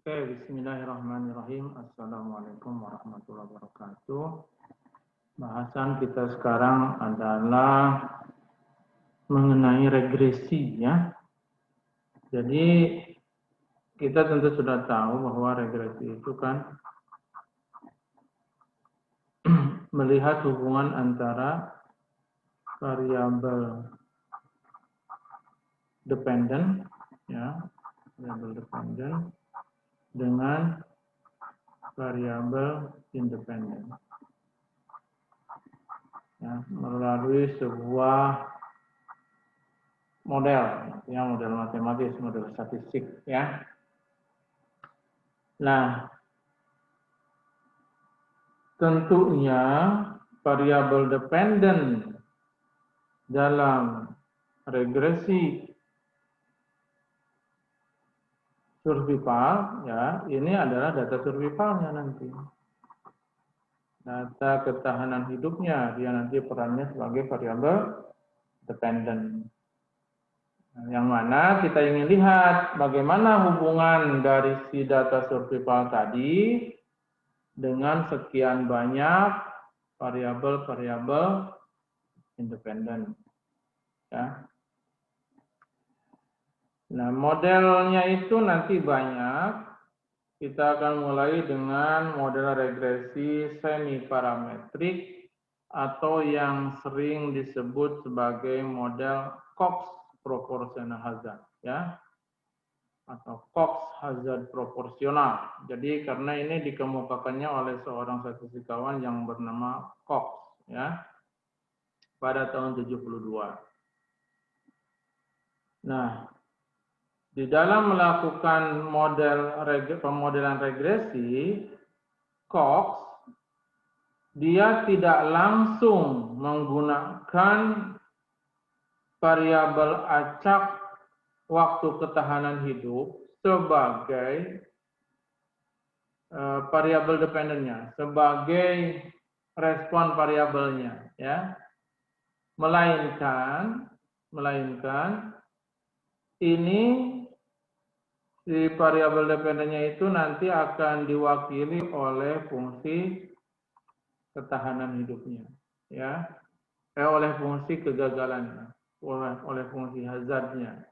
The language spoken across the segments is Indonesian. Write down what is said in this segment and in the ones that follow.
Oke, bismillahirrahmanirrahim. Assalamualaikum warahmatullahi wabarakatuh. Bahasan kita sekarang adalah mengenai regresi ya. Jadi kita tentu sudah tahu bahwa regresi itu kan melihat hubungan antara variabel dependent ya, variabel dependent dengan variabel independen ya, melalui sebuah model ya, model matematis, model statistik ya. Nah, tentunya variabel dependen dalam regresi survival ya, ini adalah data survivalnya nanti. Data ketahanan hidupnya, dia nanti perannya sebagai variabel dependen. Yang mana kita ingin lihat bagaimana hubungan dari si data survival tadi dengan sekian banyak variabel-variabel independen. Ya. Nah, modelnya itu nanti banyak. Kita akan mulai dengan model regresi semi parametrik atau yang sering disebut sebagai model Cox proportional hazard ya, atau Cox hazard proporsional. Jadi karena ini dikemukakannya oleh seorang statistikawan yang bernama Cox ya pada tahun 72. Nah, di dalam melakukan pemodelan regresi, Cox dia tidak langsung menggunakan variabel acak waktu ketahanan hidup sebagai variabel dependennya, sebagai respon variabelnya, ya, melainkan ini si variabel dependennya itu nanti akan diwakili oleh fungsi ketahanan hidupnya, ya, oleh fungsi kegagalannya, oleh fungsi hazardnya.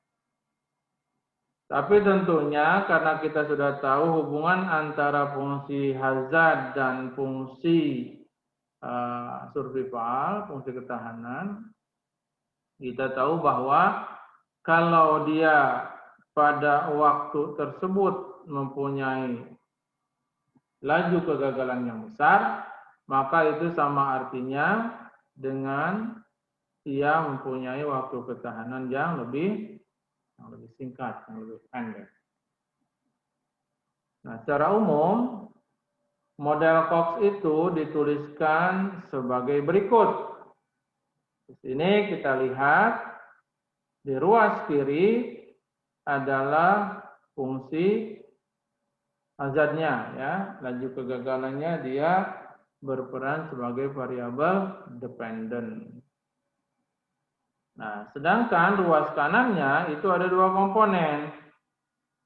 Tapi tentunya karena kita sudah tahu hubungan antara fungsi hazard dan fungsi survival, fungsi ketahanan, kita tahu bahwa kalau dia pada waktu tersebut mempunyai laju kegagalan yang besar, maka itu sama artinya dengan ia mempunyai waktu ketahanan yang lebih singkat, yang lebih pendek. Nah, secara umum, model Cox itu dituliskan sebagai berikut. Di sini kita lihat di ruas kiri adalah fungsi hazardnya, ya, laju kegagalannya dia berperan sebagai variabel dependen. Nah, sedangkan ruas kanannya itu ada dua komponen.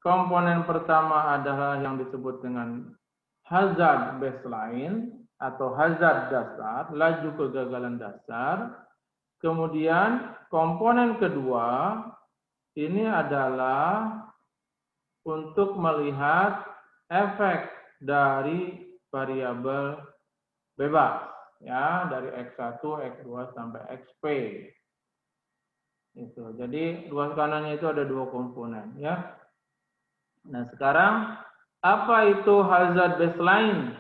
Komponen pertama adalah yang disebut dengan hazard baseline atau hazard dasar, laju kegagalan dasar. Kemudian komponen kedua ini adalah untuk melihat efek dari variabel bebas, ya, dari X1, X2 sampai XP. Itu. Jadi ruas kanannya itu ada dua komponen, ya. Nah, sekarang apa itu hazard baseline?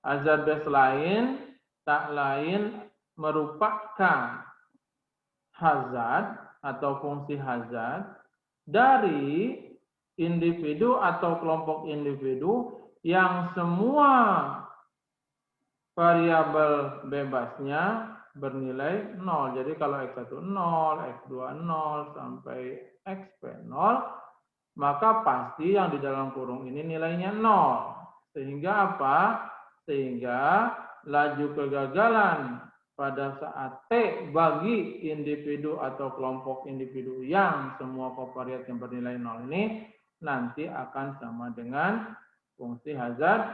Hazard baseline tak lain merupakan hazard atau fungsi hazard dari individu atau kelompok individu yang semua variabel bebasnya bernilai 0. Jadi kalau X1 0, X2 0, sampai XP 0, maka pasti yang di dalam kurung ini nilainya 0. Sehingga apa? Sehingga laju kegagalan pada saat T bagi individu atau kelompok individu yang semua kovariat yang bernilai 0 ini nanti akan sama dengan fungsi Hazard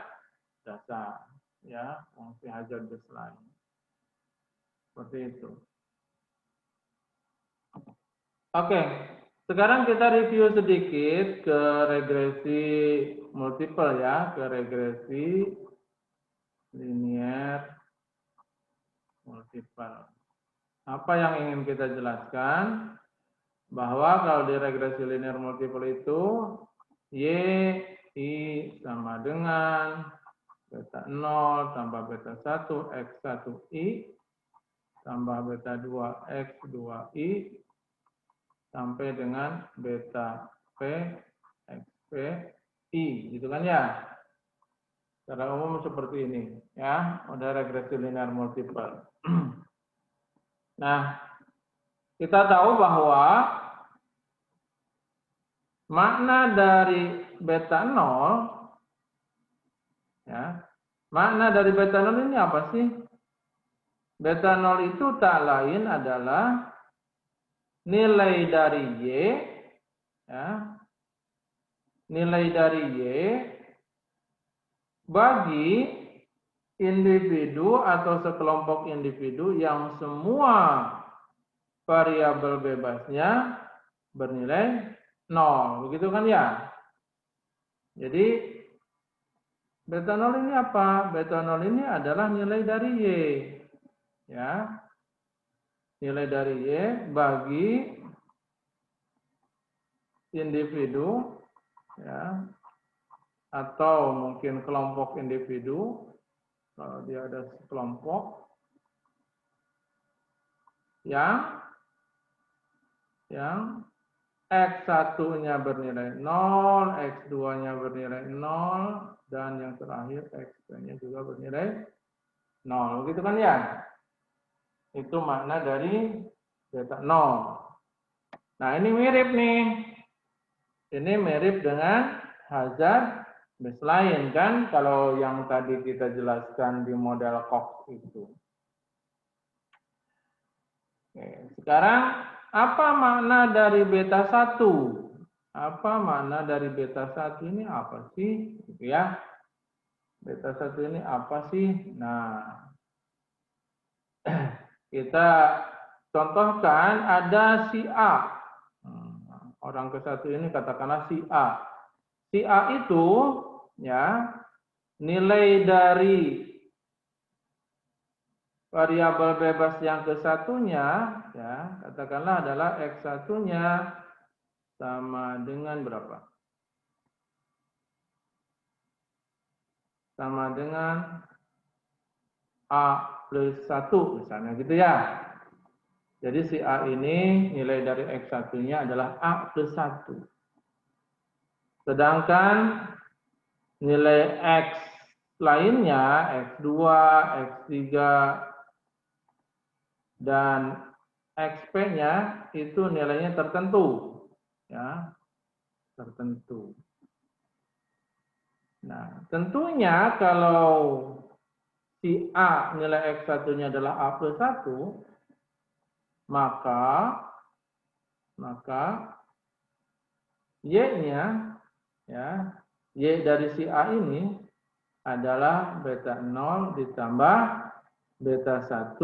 dasar, ya, fungsi Hazard baseline. Seperti itu. Oke, sekarang kita review sedikit ke regresi multiple ya, ke regresi linear multiple. Apa yang ingin kita jelaskan? Bahwa kalau di regresi linear multiple itu Y, I sama dengan beta 0 tambah beta 1 X1 I tambah beta 2 X2 I sampai dengan beta P XP I, gitu kan ya? Secara umum seperti ini ya, udah regresi linear multiple. Nah, kita tahu bahwa makna dari beta 0, ya, makna dari beta 0 ini apa sih? Beta 0 itu tak lain adalah nilai dari Y, ya, nilai dari Y bagi individu atau sekelompok individu yang semua variabel bebasnya bernilai 0, begitu kan ya? Jadi beta 0 ini apa? Beta 0 ini adalah nilai dari Y. Ya. Nilai dari Y bagi individu ya, atau mungkin kelompok individu, kalau dia ada kelompok yang X1-nya bernilai 0, X2-nya bernilai 0, dan yang terakhir X3-nya juga bernilai 0. Begitu kan ya? Itu makna dari beta 0. Nah, ini mirip nih. Ini mirip dengan Hazard baseline kan, kalau yang tadi kita jelaskan di model Cox itu. Oke, sekarang apa makna dari beta 1? Apa makna dari beta 1 ini apa sih? Gitu ya. Beta 1 ini apa sih? Nah, kita contohkan ada si A. Orang ke satu ini katakanlah si A. Si A itu ya, nilai dari variabel bebas yang ke satunya ya, katakanlah adalah X1-nya sama dengan berapa? Sama dengan A plus 1 misalnya gitu ya. Jadi si A ini nilai dari X1-nya adalah A plus 1. Sedangkan nilai X lainnya, X2, X3, dan XP-nya itu nilainya tertentu. Ya, tertentu. Nah, tentunya kalau si A nilai X1-nya adalah A plus 1, maka Y-nya, ya, Y dari si A ini adalah beta 0 ditambah beta 1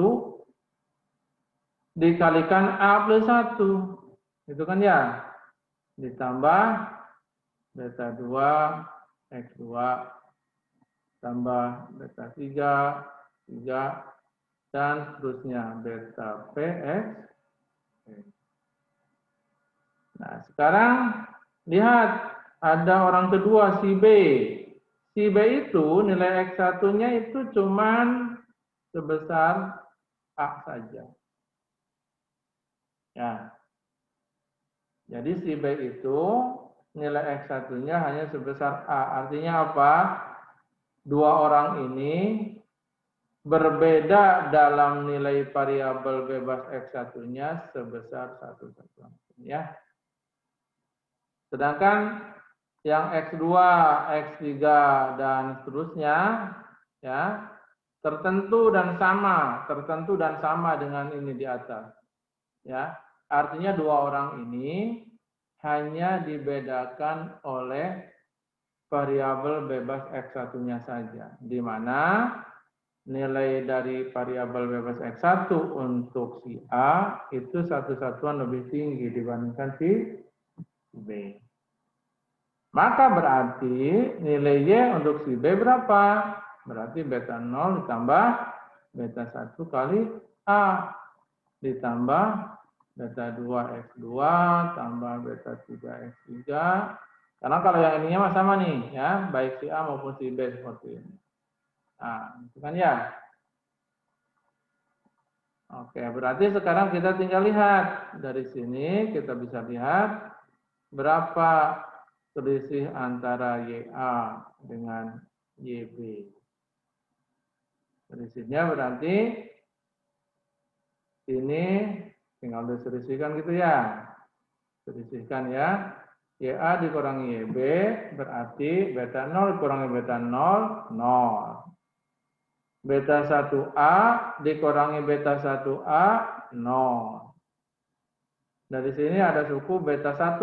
dikalikan A plus 1. Itu kan ya? Ditambah beta 2, X2, tambah beta 3, dan seterusnya beta PX. Nah, sekarang lihat ada orang kedua si B. Si B itu nilai X1-nya itu cuman sebesar A saja. Ya. Jadi si B itu nilai X1-nya hanya sebesar A. Artinya apa? Dua orang ini berbeda dalam nilai variabel bebas X1-nya sebesar 1/1. Ya. Sedangkan yang X2, X3, dan seterusnya ya, tertentu dan sama dengan ini di atas. Ya. Artinya dua orang ini hanya dibedakan oleh variabel bebas X1-nya saja, di mana nilai dari variabel bebas X1 untuk si A itu satu satuan lebih tinggi dibandingkan si B. Maka berarti nilai Y untuk si B berapa? Berarti beta 0 ditambah beta 1 kali A ditambah beta 2 X2 tambah beta 3 X3. Karena kalau yang ininya sama nih ya, baik si A maupun si B seperti ini. Nah, itu kan ya. Oke, berarti sekarang kita tinggal lihat. Dari sini kita bisa lihat berapa selisih antara YA dengan YB. Selisihnya berarti ini tinggal diselisihkan gitu ya. Selisihkan ya. YA dikurangi YB berarti beta 0 dikurangi beta 0, 0. Beta 1A dikurangi beta 1A, 0. Dari sini ada suku beta 1.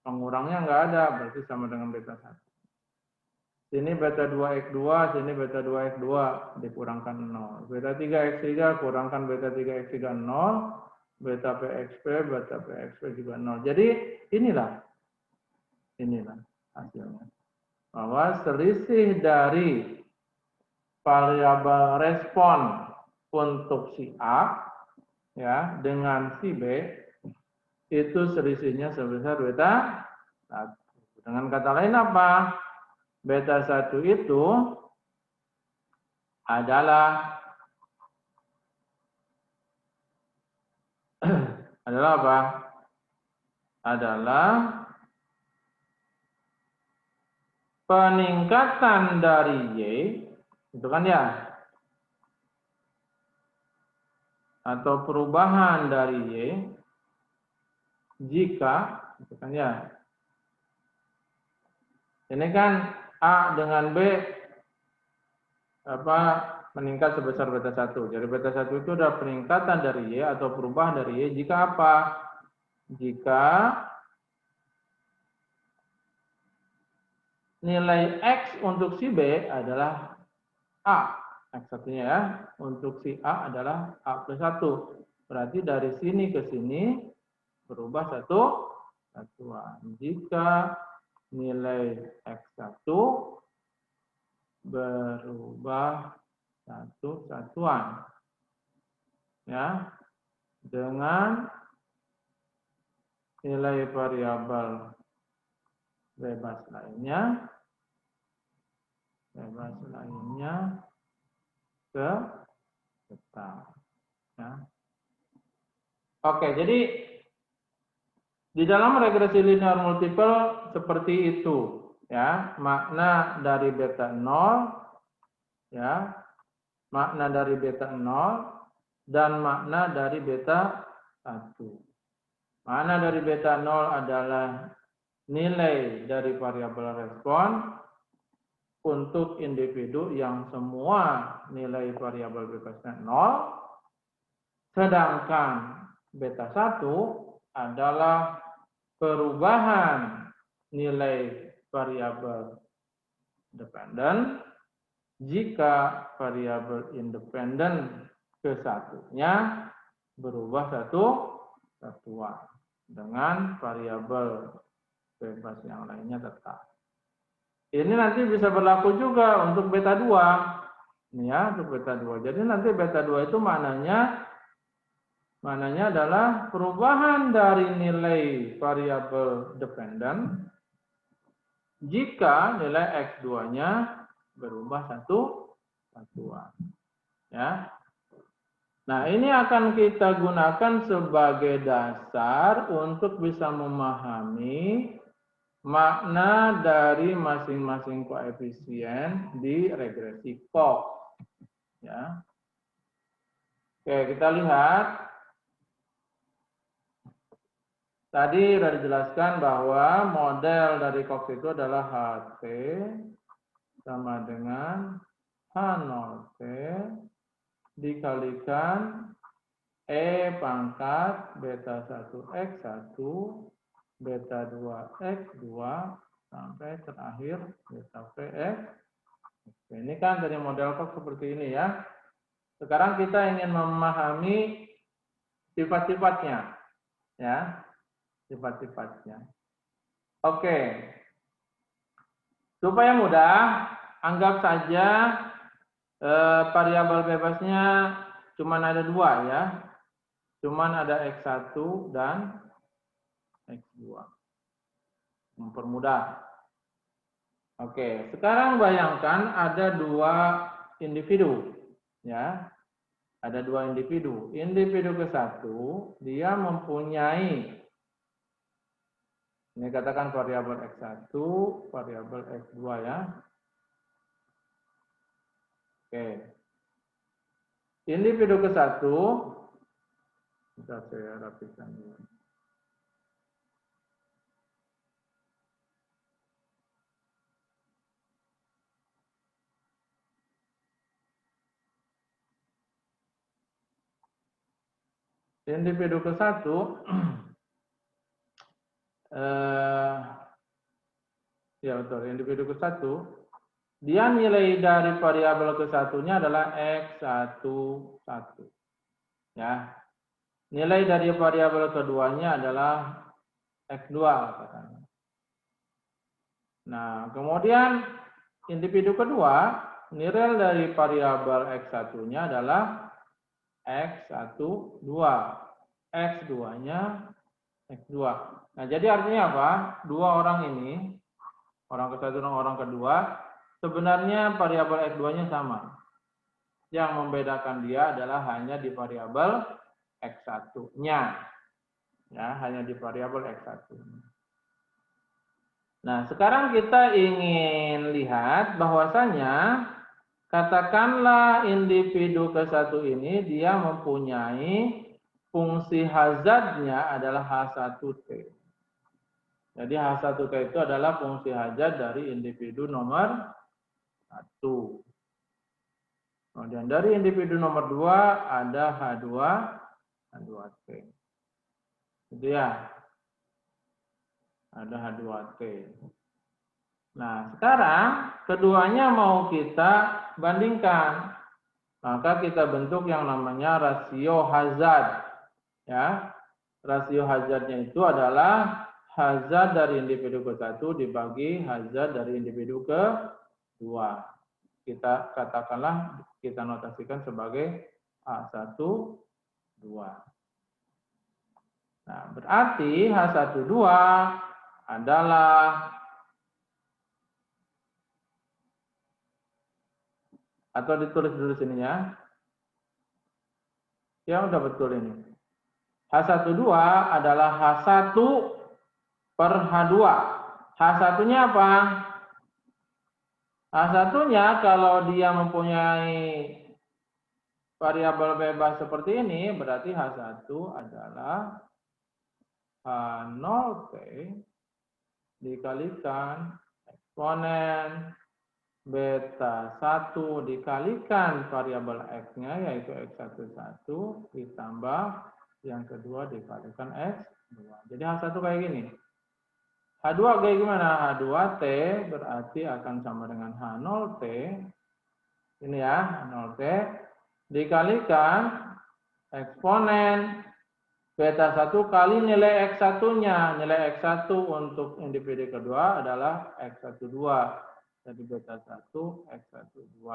Pengurangnya nggak ada, berarti sama dengan beta 1. Sini beta 2X2, sini beta 2X2 dikurangkan 0. Beta 3X3 kurangkan beta 3X3, 0. Beta PXP, beta PXP juga 0. Jadi inilah hasilnya. Bahwa selisih dari variabel respon untuk si A ya dengan si B itu selisihnya sebesar beta 1. Dengan kata lain apa? Beta 1 itu adalah apa? Adalah peningkatan dari Y, itu kan ya? Atau perubahan dari Y jika, itu kan ya? Ini kan A dengan B meningkat sebesar beta 1. Jadi beta 1 itu adalah peningkatan dari Y atau perubahan dari Y jika apa? Jika nilai X untuk si B atulah A. X1-nya ya. Untuk si A adalah A plus 1. Berarti dari sini ke sini berubah satuan. Jika nilai X1 berubah satuan. Ya. Dengan nilai variabel bebas lainnya tetap. Ya. Oke, jadi di dalam regresi linear multiple seperti itu, ya. Makna dari beta 0, ya. Makna dari beta 0 dan makna dari beta 1. Makna dari beta 0 adalah nilai dari variabel respon untuk individu yang semua nilai variabel bebasnya 0, sedangkan beta 1 adalah perubahan nilai variabel dependen jika variabel independen kesatunya berubah satuan dengan variabel bebas yang lainnya tetap. Ini nanti bisa berlaku juga untuk beta 2. Ini ya, untuk beta 2. Jadi nanti beta 2 itu maknanya adalah perubahan dari nilai variabel dependen jika nilai X2-nya berubah satuan. Ya. Nah, ini akan kita gunakan sebagai dasar untuk bisa memahami makna dari masing-masing koefisien di regresi Cox. Ya. Oke, kita lihat. Tadi sudah dijelaskan bahwa model dari Cox itu adalah HT sama dengan H0T dikalikan E pangkat beta 1 X1 beta 2X2 sampai terakhir beta Vx. Ini kan dari model kok seperti ini ya. Sekarang kita ingin memahami sifat-sifatnya. Ya, sifat-sifatnya. Oke. Supaya mudah, anggap saja variabel bebasnya cuma ada dua ya. Cuman ada X1 dan X2. Mempermudah. Oke, sekarang bayangkan ada dua individu. Ya, ada dua individu. Individu ke-1, dia mempunyai, ini katakan variabel X1, variabel X2 ya. Oke. Individu ke-1, bisa saya rapikan dulu. Individu ke-1, ya betul, individu ke-1, dia nilai dari variabel ke-1-nya adalah X11. Ya. Nilai dari variabel keduanya adalah X2 katanya. Nah, kemudian individu kedua, nilai dari variabel X1-nya adalah X12. X2-nya X2. Nah, jadi artinya apa? Dua orang ini, orang ke-1 dan orang kedua, sebenarnya variabel X2-nya sama. Yang membedakan dia adalah hanya di variabel X1-nya. Ya, hanya di variabel X1. Nah, sekarang kita ingin lihat bahwasanya katakanlah individu ke-1 ini dia mempunyai fungsi hazardnya adalah H1T. Jadi H1T itu adalah fungsi hazard dari individu nomor 1. Kemudian dari individu nomor 2 ada H2T. Gitu ya. Ada H2T. Nah, sekarang keduanya mau kita bandingkan. Maka kita bentuk yang namanya rasio hazard. Ya. Rasio hazardnya itu adalah hazard dari individu ke-1 dibagi hazard dari individu ke-2. Kita katakanlah, kita notasikan sebagai H12. Nah, berarti H12 adalah, atau ditulis dulu sini ya. Ya, udah betul ini. H12 adalah H1 per H2. H1-nya apa? H1-nya kalau dia mempunyai variabel bebas seperti ini, berarti H1 adalah H0T dikalikan eksponen beta 1 dikalikan variabel X-nya, yaitu X11, ditambah yang kedua dikalikan X2. Jadi H1 kayak gini. H2 kayak gimana? H2T berarti akan sama dengan H0T. Ini ya, H0T. Dikalikan eksponen beta 1 kali nilai X1-nya. Nilai X1 untuk individu kedua adalah X12. Jadi beta 1, X12.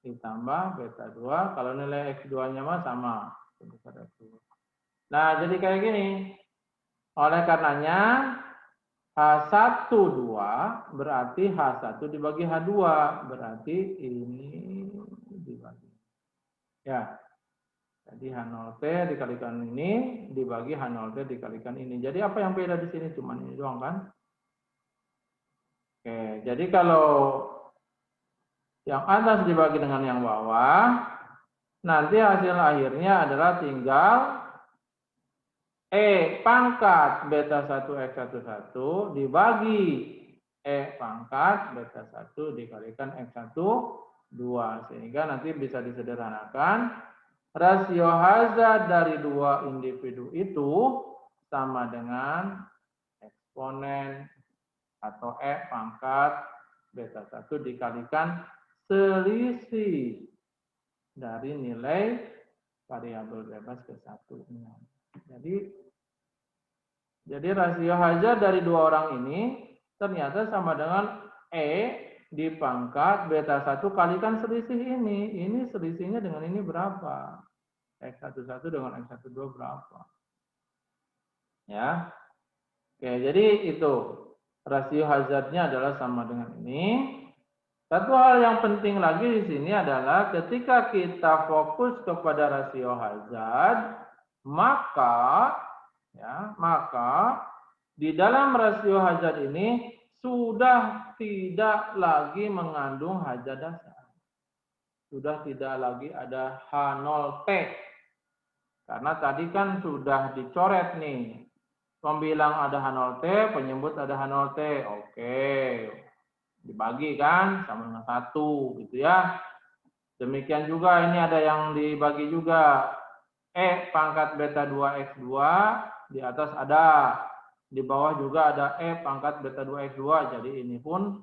Ditambah beta 2. Kalau nilai X2-nya mah sama. Nah, jadi kayak gini. Oleh karenanya, H12 berarti H1 dibagi H2. Berarti ini dibagi. Ya. Jadi H0T dikalikan ini dibagi H0T dikalikan ini. Jadi apa yang beda di sini? Cuman ini doang kan? Oke, jadi kalau yang atas dibagi dengan yang bawah, nanti hasil akhirnya adalah tinggal E pangkat beta 1 X11 dibagi E pangkat beta 1 dikalikan X12. Sehingga nanti bisa disederhanakan rasio hazard dari dua individu itu sama dengan eksponen atau E pangkat beta 1 dikalikan selisih dari nilai variabel bebas ke-1-nya. Jadi rasio Hazard dari dua orang ini ternyata sama dengan E dipangkat beta 1 kalikan selisih ini. Ini selisihnya dengan ini berapa? X11 dengan X12 berapa? Ya. Oke, jadi itu rasio Hazardnya adalah sama dengan ini. Satu hal yang penting lagi di sini adalah ketika kita fokus kepada rasio Hazard, maka di dalam rasio Hazard ini sudah tidak lagi mengandung Hazard dasar. Sudah tidak lagi ada H0T. Karena tadi kan sudah dicoret nih. Pembilang ada H0T, penyebut ada H0T. Oke. Dibagi kan sama dengan 1 gitu ya. Demikian juga ini ada yang dibagi juga. E pangkat beta 2x2 di atas ada. Di bawah juga ada E pangkat beta 2x2. Jadi ini pun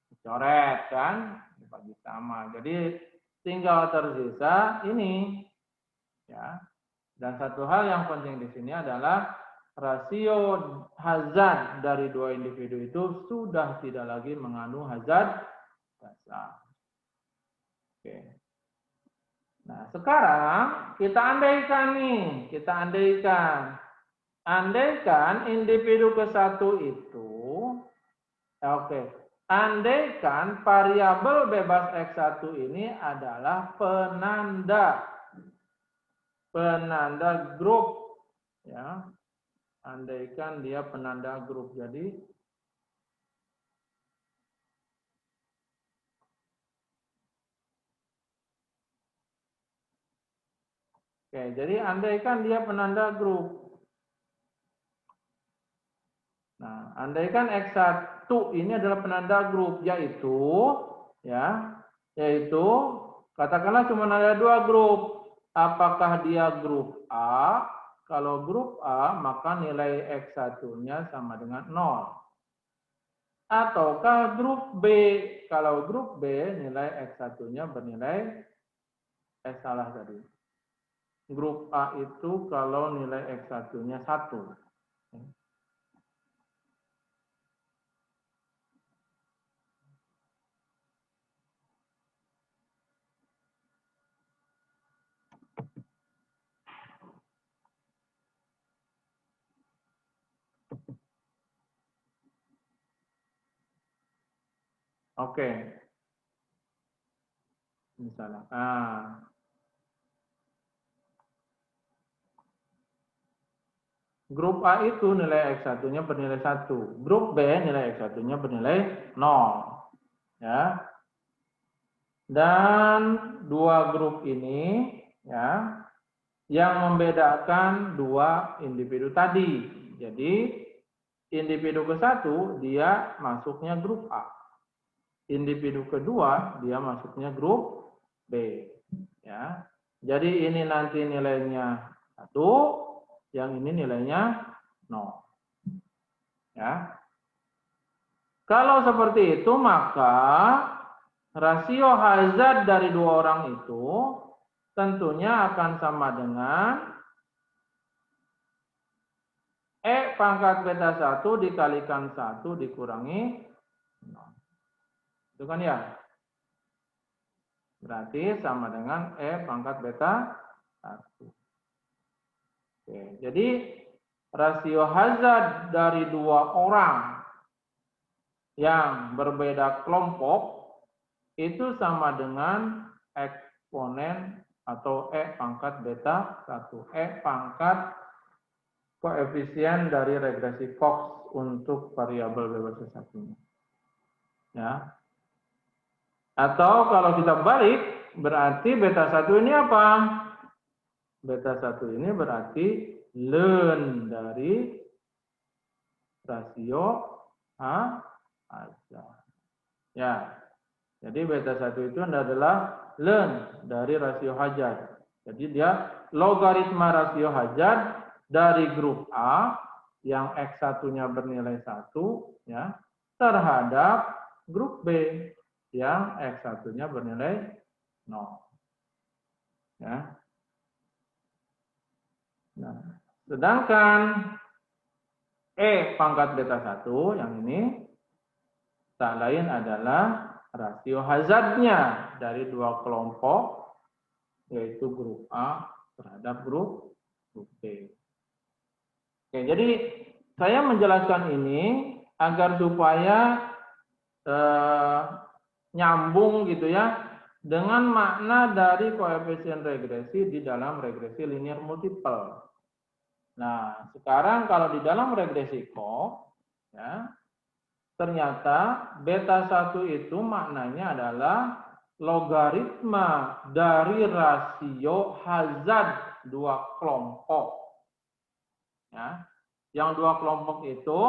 dicoret kan, dibagi sama. Jadi tinggal tersisa ini ya. Dan satu hal yang penting di sini adalah rasio Hazard dari dua individu itu sudah tidak lagi mengandung Hazard dasar. Oke. Nah, sekarang kita andaikan nih, andaikan individu ke-1 itu, andaikan variabel bebas X1 ini adalah penanda grup, ya. Andaikan dia penanda grup, jadi andaikan dia penanda grup. Nah, andaikan X1 ini adalah penanda grup, yaitu katakanlah cuma ada 2 grup. Apakah dia grup A? Kalau grup A, maka nilai X1-nya sama dengan 0. Ataukah grup B? Kalau grup B, nilai X1-nya bernilai grup A itu kalau nilai X1-nya 1. Oke. Misalnya. Grup A itu nilai X1-nya bernilai 1. Grup B nilai X1-nya bernilai 0. Ya. Dan dua grup ini yang membedakan dua individu tadi. Jadi individu ke-1 dia masuknya grup A. Individu kedua dia masuknya grup B. Ya. Jadi ini nanti nilainya 1, yang ini nilainya 0. Ya. Kalau seperti itu, maka rasio Hazard dari dua orang itu tentunya akan sama dengan E pangkat beta 1 dikalikan 1 dikurangi 0. Itu kan ya? Berarti sama dengan E pangkat beta 1. Oke, jadi rasio Hazard dari dua orang yang berbeda kelompok itu sama dengan eksponen atau E pangkat beta 1. E pangkat koefisien dari regresi Cox untuk variabel bebas satunya. Ya. Atau kalau kita balik, berarti beta 1 ini apa? Beta 1 ini berarti ln dari rasio Hazard. Ya. Jadi beta 1 itu adalah ln dari rasio Hazard. Jadi dia logaritma rasio Hazard dari grup A yang X1-nya bernilai 1 ya, terhadap grup B yang X1-nya bernilai 0. Ya. Nah, sedangkan E pangkat beta 1 yang ini tak lain adalah rasio hazardnya dari dua kelompok, yaitu grup A terhadap grup B. Oke, jadi saya menjelaskan ini agar supaya nyambung gitu ya dengan makna dari koefisien regresi di dalam regresi linear multiple. Nah, sekarang kalau di dalam regresi Koch, ya, ternyata beta 1 itu maknanya adalah logaritma dari rasio hazard dua kelompok. Ya. Yang dua kelompok itu,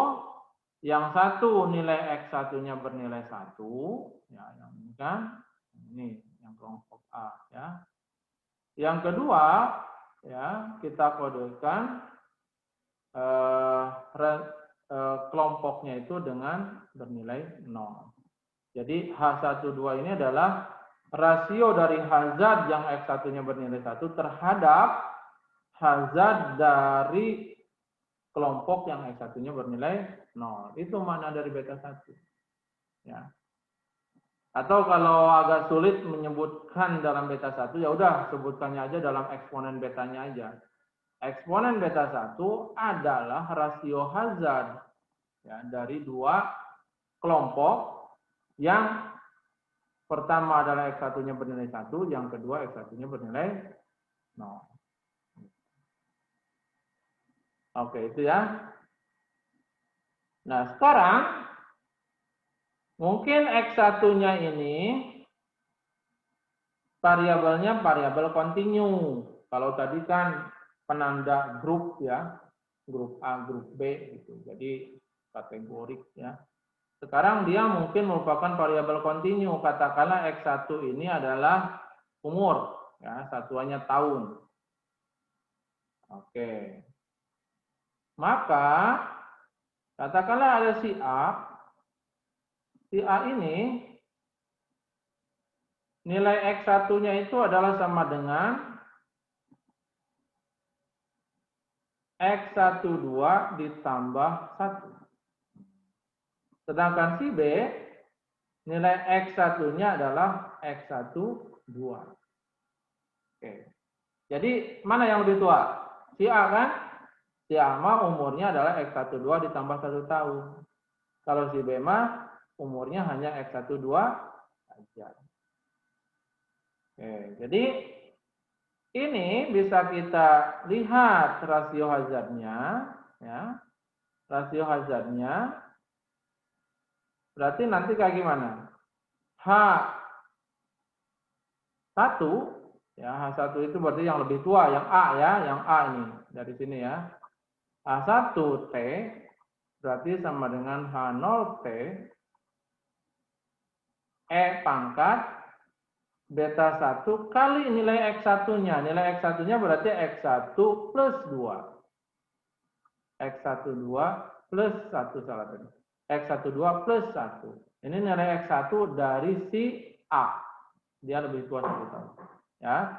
yang satu nilai X1-nya bernilai 1, ya, yang ini kan, ini yang kelompok A. Ya. Yang kedua, ya, kita kodekan kelompoknya itu dengan bernilai 0. Jadi H12 ini adalah rasio dari hazard yang X1-nya bernilai 1 terhadap hazard dari kelompok yang X1-nya bernilai 0. Itu makna dari beta 1. Ya. Atau kalau agak sulit menyebutkan dalam beta 1, ya udah sebutkannya aja dalam eksponen betanya aja. Eksponen beta 1 adalah rasio hazard ya, dari dua kelompok yang pertama adalah X1-nya bernilai 1, yang kedua X1-nya bernilai 0. Oke, itu ya. Nah, sekarang mungkin X1-nya ini variabelnya variabel kontinu. Kalau tadi kan penanda grup ya, grup A, grup B gitu. Jadi kategorik ya. Sekarang dia mungkin merupakan variabel kontinu. Katakanlah X1 ini adalah umur ya, satuannya tahun. Oke. Maka katakanlah ada si A. Si A ini nilai X1-nya itu adalah sama dengan X12 ditambah 1. Sedangkan si B, nilai X1-nya adalah X12. Oke. Jadi, mana yang lebih tua? Si A kan? Si A mah umurnya adalah X12 ditambah 1 tahun. Kalau si B mah umurnya hanya X12 saja. Oke, jadi ini bisa kita lihat rasio hazardnya, ya. Rasio hazardnya berarti nanti kayak gimana? H1, ya, H1 itu berarti yang lebih tua, yang A ya, yang A ini dari sini ya. H1T berarti sama dengan H0T E pangkat beta 1 kali nilai X1-nya. Nilai X1-nya berarti X1 plus 2. X12 plus 1 salah tadi. X12 plus 1. Ini nilai X1 dari si A. Dia lebih tua 1 tahun. Ya.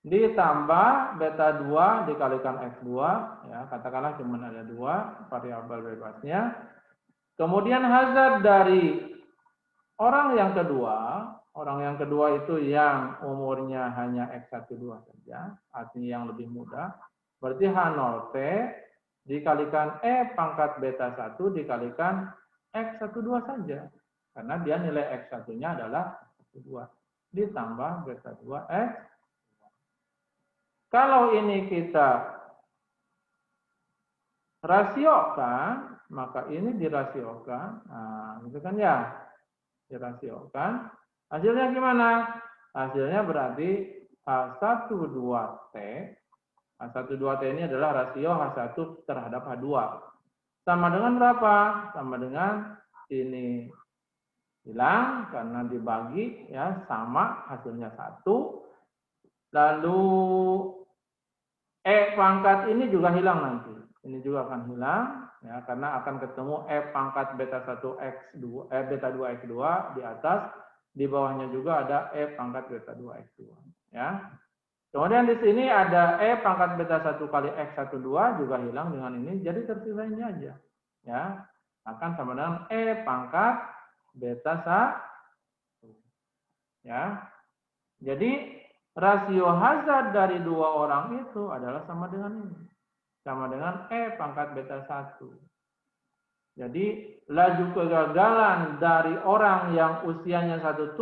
Ditambah beta 2 dikalikan X2. Ya, katakanlah cuma ada 2 variabel bebasnya. Kemudian hazard dari orang yang kedua itu yang umurnya hanya X12 saja, artinya yang lebih muda. Berarti H0T dikalikan E pangkat beta 1 dikalikan X12 saja. Karena dia nilai X1-nya adalah X2. Ditambah beta 2X. Kalau ini kita rasiokan, maka ini dirasiokan. Nah, itu kan ya. Dirasiokan. Hasilnya gimana? Hasilnya berarti H12T. H12T ini adalah rasio H1 terhadap H2. Sama dengan berapa? Sama dengan ini hilang karena dibagi ya sama hasilnya 1. Lalu E pangkat ini juga hilang nanti. ini juga akan hilang ya, karena akan ketemu F pangkat beta 1 X2 beta 2 X2 di atas, di bawahnya juga ada F pangkat beta 2 X2 ya. Kemudian di sini ada E pangkat beta 1 kali X12 juga hilang dengan ini, jadi tersisa ini aja ya, akan sama dengan E pangkat beta 1 ya. Jadi rasio hazard dari dua orang itu adalah sama dengan ini, sama dengan E pangkat beta 1. Jadi laju kegagalan dari orang yang usianya 1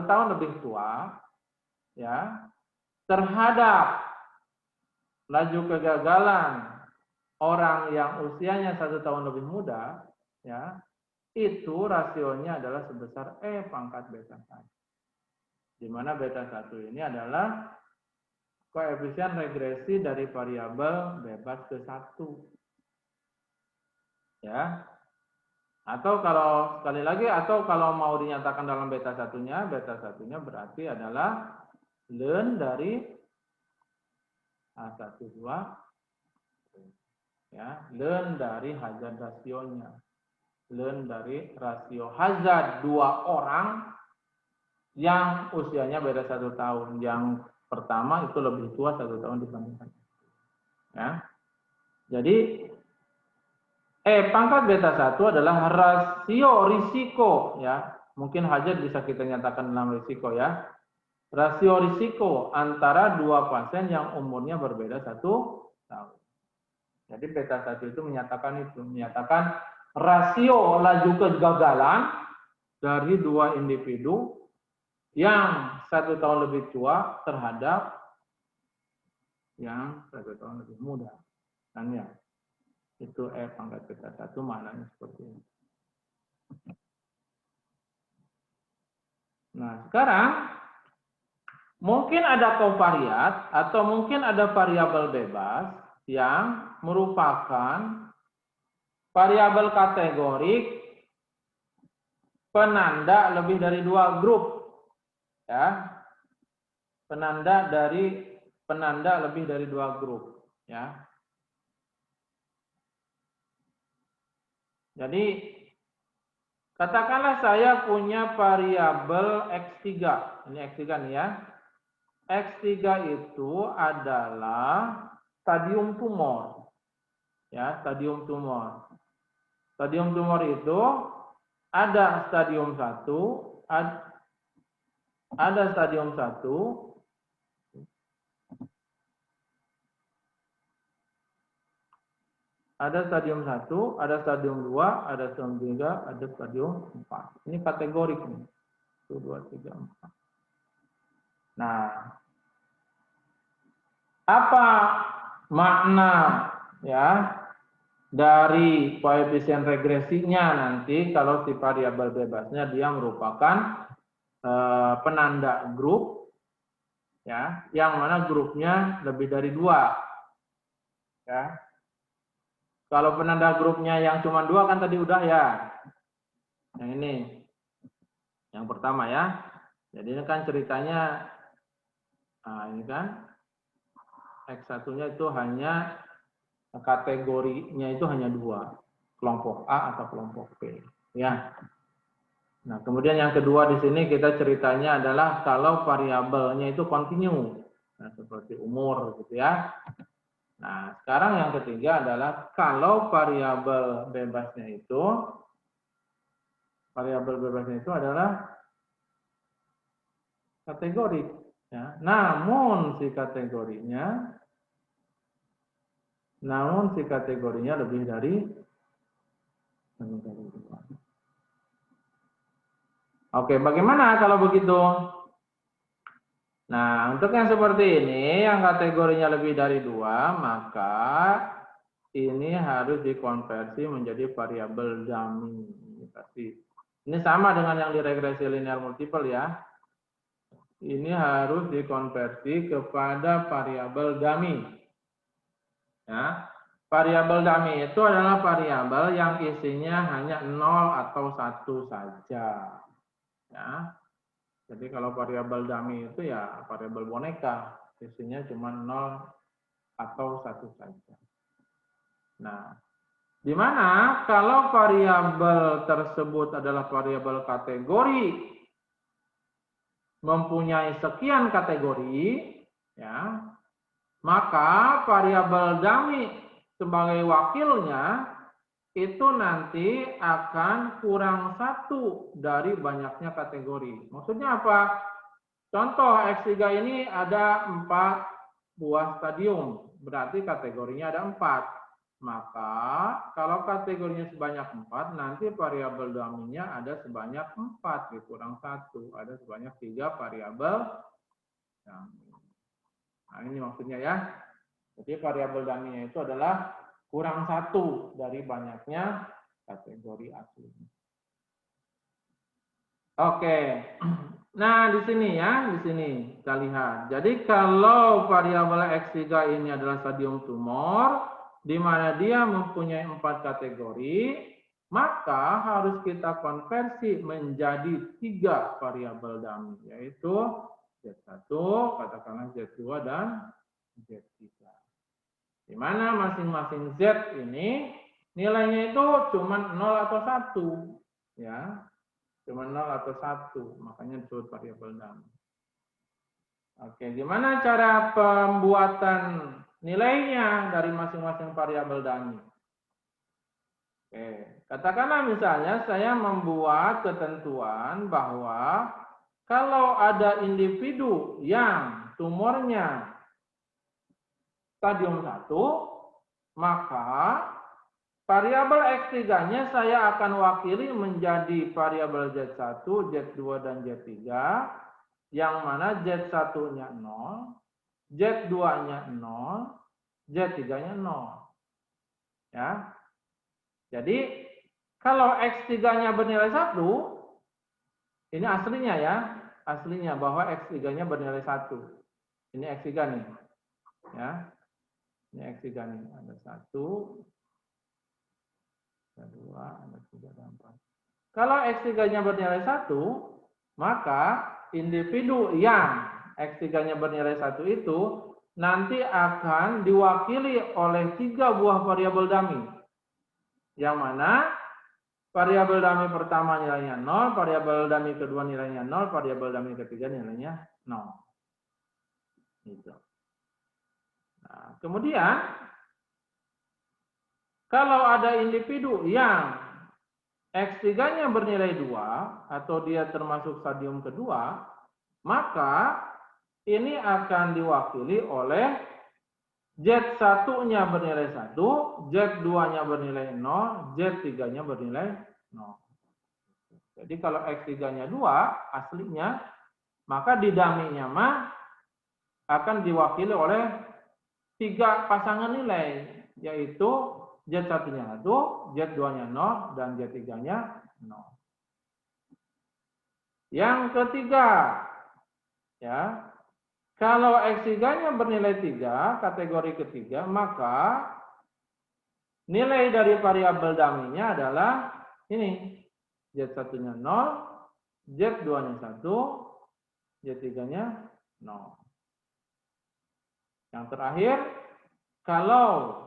tahun lebih tua ya, terhadap laju kegagalan orang yang usianya 1 tahun lebih muda ya, itu rasionya adalah sebesar E pangkat beta 1, di mana beta 1 ini adalah koefisien regresi dari variabel bebas ke 1 ya. Atau kalau sekali lagi, atau kalau mau dinyatakan dalam beta 1-nya berarti adalah ln dari H12 ya, ln dari hazard rasionya, ln dari rasio hazard dua orang yang usianya beda 1 tahun. Yang pertama itu lebih tua 1 tahun dibandingkan ya. Jadi E pangkat beta 1 adalah rasio risiko ya. Mungkin hazard bisa kita nyatakan dalam risiko ya. Rasio risiko antara dua pasien yang umurnya berbeda 1 tahun. Jadi beta 1 itu menyatakan rasio laju kegagalan dari dua individu yang 1 tahun lebih tua terhadap yang 1 tahun lebih muda. Kan ya. Itu E pangkat beta 1 maknanya seperti ini. Nah, sekarang mungkin ada kovariat atau mungkin ada variabel bebas yang merupakan variabel kategorik penanda lebih dari 2 grup. Ya. Penanda lebih dari 2 grup, ya. Jadi katakanlah saya punya variabel X3. Ini X3 nih ya. X3 itu adalah stadium tumor. Ya, stadium tumor. Stadium tumor itu ada stadium 1, ada stadium 1, ada stadium 1, ada stadium 2, ada stadium 3, ada stadium 4. Ini kategorik nih. 1, 2, 3, 4. Nah, apa makna ya dari koefisien regresinya nanti kalau si variabel bebasnya dia merupakan penanda grup ya, yang mana grupnya lebih dari 2 ya. Kalau penanda grupnya yang cuma 2 kan tadi udah ya. Yang ini. Yang pertama ya. Jadi ini kan ceritanya, nah ini kan X1-nya itu hanya kategorinya itu hanya 2. Kelompok A atau kelompok B. Ya. Nah, kemudian yang kedua di sini kita ceritanya adalah kalau variabelnya itu kontinu. Nah, seperti umur gitu ya. Nah, sekarang yang ketiga adalah kalau variabel bebasnya itu adalah kategori. Ya. Namun si kategorinya lebih dari 2. Oke, bagaimana kalau begitu? Nah, untuk yang seperti ini, yang kategorinya lebih dari 2, maka ini harus dikonversi menjadi variabel dummy. Ini sama dengan yang di regresi linear multiple ya. Ini harus dikonversi kepada variabel dummy. Ya. Variabel dummy itu adalah variabel yang isinya hanya 0 atau 1 saja. Ya. Jadi kalau variabel dummy itu ya variabel boneka, isinya cuma 0 atau 1 saja. Nah, di mana kalau variabel tersebut adalah variabel kategori mempunyai sekian kategori, ya, maka variabel dummy sebagai wakilnya itu nanti akan kurang satu dari banyaknya kategori. Maksudnya apa? Contoh X3 ini ada 4 buah stadium, berarti kategorinya ada 4. Maka kalau kategorinya sebanyak 4, nanti variabel dummy-nya ada sebanyak 4, dikurang 1, ada sebanyak 3 variabel dummy. Nah, ini maksudnya ya. Jadi variabel dummy-nya itu adalah kurang 1 dari banyaknya kategori asli. Oke. Nah, di sini ya, di sini kita lihat. Jadi kalau variabel X3 ini adalah stadium tumor, di mana dia mempunyai 4 kategori, maka harus kita konversi menjadi 3 variabel dummy, yaitu Z1, katakanlah Z2, dan Z3. Di mana masing-masing Z ini nilainya itu cuma 0 atau 1. Ya, cuma 0 atau 1, makanya disebut variabel dummy. Oke, gimana cara pembuatan nilainya dari masing-masing variabel dummy? Oke, katakanlah misalnya saya membuat ketentuan bahwa kalau ada individu yang tumornya stadium 1, maka variabel X3-nya saya akan wakili menjadi variabel Z1, Z2, dan Z3, yang mana Z1-nya 0, Z2-nya 0, Z3-nya 0. Ya. Jadi, kalau X3-nya bernilai 1, ini aslinya ya, aslinya bahwa X3-nya bernilai 1. Ini X3 nih. Ya. Ini X3 nih, ada 1, ada 2, ada 3, ada 4. Kalau X3-nya bernilai 1, maka individu yang X3-nya bernilai 1 itu nanti akan diwakili oleh 3 buah variabel dummy. Yang mana variabel dummy pertama nilainya 0, variabel dummy kedua nilainya 0, variabel dummy ketiga nilainya 0. Gitu. Nah, kemudian kalau ada individu yang X3-nya bernilai 2 atau dia termasuk stadium kedua, maka ini akan diwakili oleh Z1-nya bernilai 1, Z2-nya bernilai 0, Z3-nya bernilai 0. Jadi kalau X3-nya 2 aslinya, maka di dummy-nya mah akan diwakili oleh 3 pasangan nilai, yaitu Z1-nya 1, Z2-nya 0, dan Z3-nya 0. Yang ketiga, ya, kalau X3-nya bernilai 3, kategori ketiga, maka nilai dari variabel dummy-nya adalah ini. Z1-nya 0, Z2-nya 1, Z3-nya 0. Yang terakhir, kalau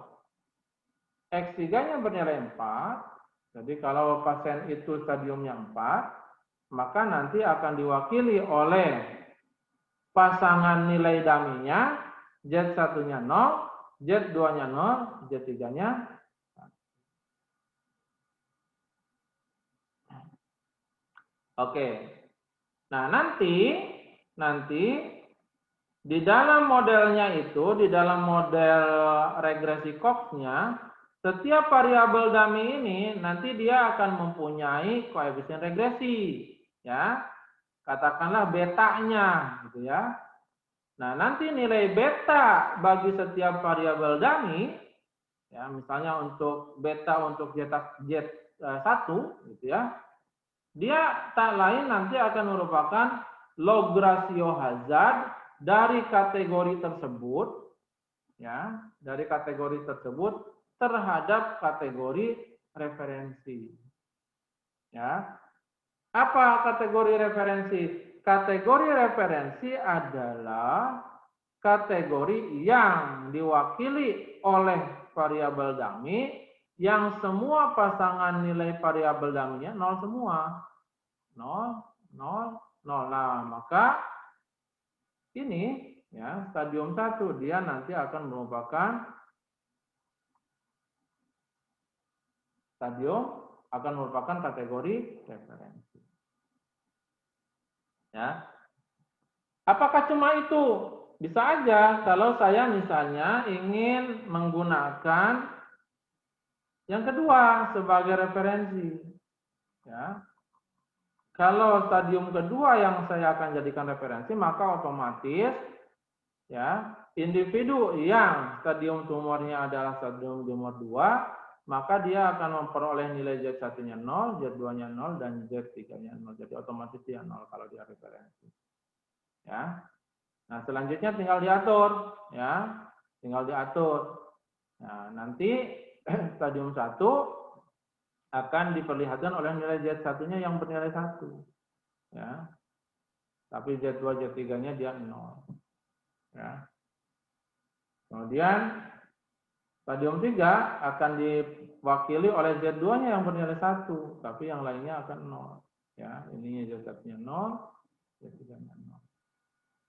X3-nya bernilai 4, jadi kalau pasien itu stadiumnya 4, maka nanti akan diwakili oleh pasangan nilai dummy-nya, Z1-nya 0, Z2-nya 0, Z3-nya 1. Oke. Nah, nanti di dalam modelnya itu, di dalam model regresi Cox-nya, setiap variabel dummy ini nanti dia akan mempunyai koefisien regresi, ya. Katakanlah betanya, gitu ya. Nah, nanti nilai beta bagi setiap variabel dummy, ya, misalnya untuk beta untuk Z1, gitu ya, dia tak lain nanti akan merupakan log rasio hazard dari kategori tersebut, ya, dari kategori tersebut terhadap kategori referensi. Ya. Apa kategori referensi? Kategori referensi adalah kategori yang diwakili oleh variabel dummy yang semua pasangan nilai variabel dummy-nya 0 semua. 0, 0, 0. Nah, maka ini ya stadium 1 dia nanti akan merupakan kategori referensi. Ya. Apakah cuma itu? Bisa aja kalau saya misalnya ingin menggunakan yang kedua sebagai referensi. Ya. Kalau stadium kedua yang saya akan jadikan referensi, maka otomatis ya individu yang stadium tumornya adalah stadium tumor 2, maka dia akan memperoleh nilai Z1-nya 0, Z2-nya 0, dan Z3-nya 0. Jadi otomatis dia 0 kalau dia referensi. Ya. Nah, selanjutnya tinggal diatur, ya. Tinggal diatur. Nah, nanti stadium 1 akan diperlihatkan oleh nilai Z1-nya yang bernilai 1. Ya. Tapi Z2, Z3-nya dia 0. Ya. Kemudian stadium 3 akan diwakili oleh Z2-nya yang bernilai 1, tapi yang lainnya akan 0. Ya, ininya Z1-nya 0, Z3-nya 0.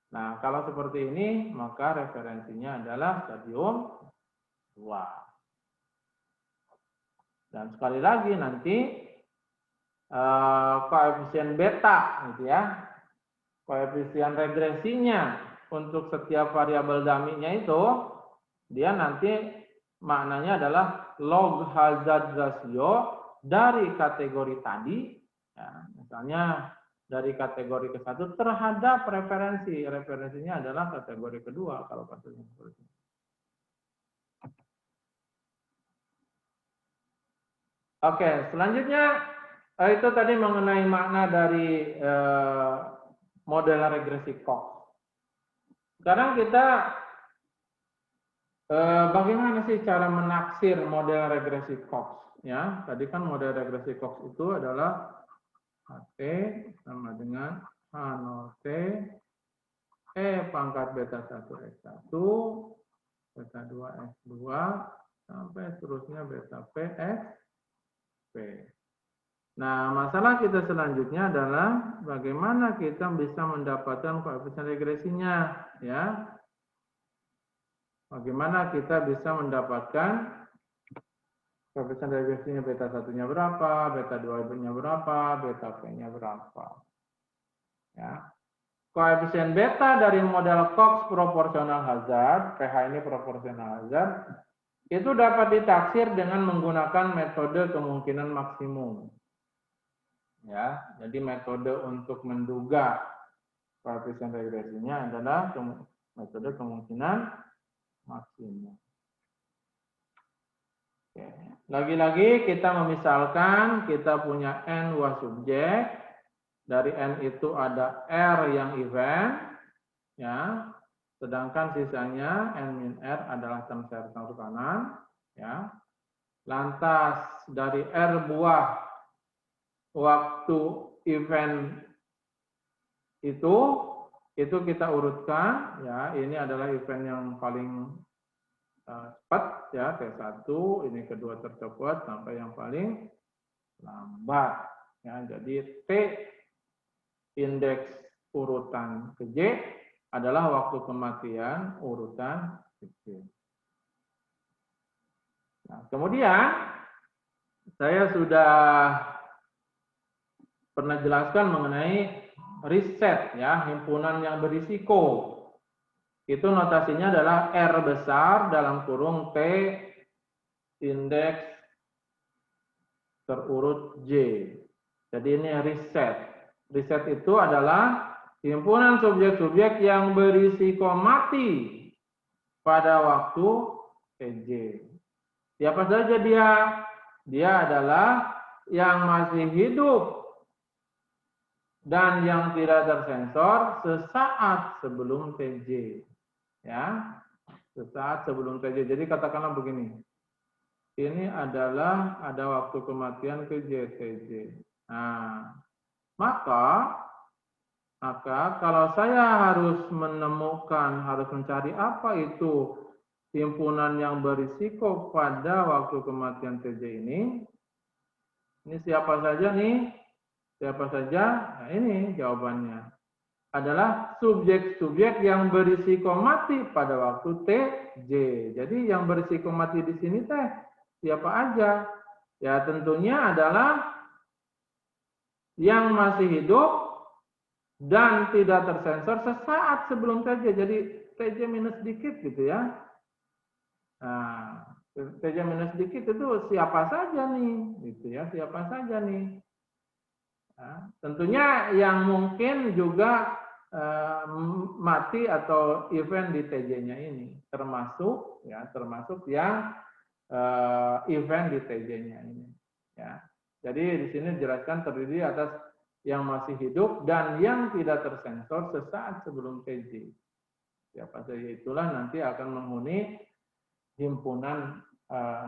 Nah, kalau seperti ini, maka referensinya adalah stadium 2. Dan sekali lagi nanti koefisien beta, gitu ya, koefisien regresinya untuk setiap variabel dummy-nya itu, dia nanti maknanya adalah log hazard ratio dari kategori tadi, ya, misalnya dari kategori ke-1 terhadap referensinya adalah kategori kedua kalau kasusnya seperti itu. Oke, selanjutnya itu tadi mengenai makna dari model regresi Cox. Sekarang kita bagaimana sih cara menaksir model regresi Cox? Ya, tadi kan model regresi Cox itu adalah HT sama dengan H0T E pangkat beta 1 X1 beta 2 X2 sampai seterusnya beta P X P. Nah, masalah kita selanjutnya adalah bagaimana kita bisa mendapatkan koefisien regresinya, ya. Bagaimana kita bisa mendapatkan koefisien regresinya beta 1-nya berapa, beta 2-nya berapa, beta P-nya berapa. Ya. Koefisien beta dari model Cox proportional hazard, PH ini proportional hazard, itu dapat ditaksir dengan menggunakan metode kemungkinan maksimum. Ya, jadi metode untuk menduga koefisien regresinya adalah metode kemungkinan maksimum. Lagi-lagi kita memisalkan kita punya N buah subjek, dari N itu ada R yang event, ya, sedangkan sisanya N min R adalah term serta kanan, ya. Lantas dari R buah waktu event itu kita urutkan, ya, ini adalah event yang paling cepat, ya, T1, ini kedua tercepat sampai yang paling lambat, ya. Jadi T indeks urutan ke J adalah waktu kematian urutan ke J. Nah, kemudian saya sudah pernah jelaskan mengenai riset, ya, himpunan yang berisiko. Itu notasinya adalah R besar dalam kurung T indeks terurut J. Jadi ini riset. Riset itu adalah himpunan subjek-subjek yang berisiko mati pada waktu TJ. Siapa saja dia? Dia adalah yang masih hidup dan yang tidak tersensor sesaat sebelum TJ. Ya, sesaat sebelum TJ. Jadi katakanlah begini. Ini adalah ada waktu kematian ke TJ. Nah, maka kalau saya harus mencari apa itu himpunan yang berisiko pada waktu kematian TJ ini siapa saja nih? Siapa saja? Nah, ini jawabannya. Adalah subjek-subjek yang berisiko mati pada waktu TJ. Jadi yang berisiko mati di sini siapa aja? Ya tentunya adalah yang masih hidup dan tidak tersensor sesaat sebelum TJ. Jadi TJ minus dikit gitu ya. Nah, TJ minus dikit itu siapa saja nih? Gitu ya, siapa saja nih? Nah, tentunya yang mungkin juga mati atau event di TJ-nya ini, termasuk yang event di TJ-nya ini. Ya, jadi di sini dijelaskan terdiri atas yang masih hidup dan yang tidak tersensor sesaat sebelum TJ. Siapa saja itulah nanti akan menghuni himpunan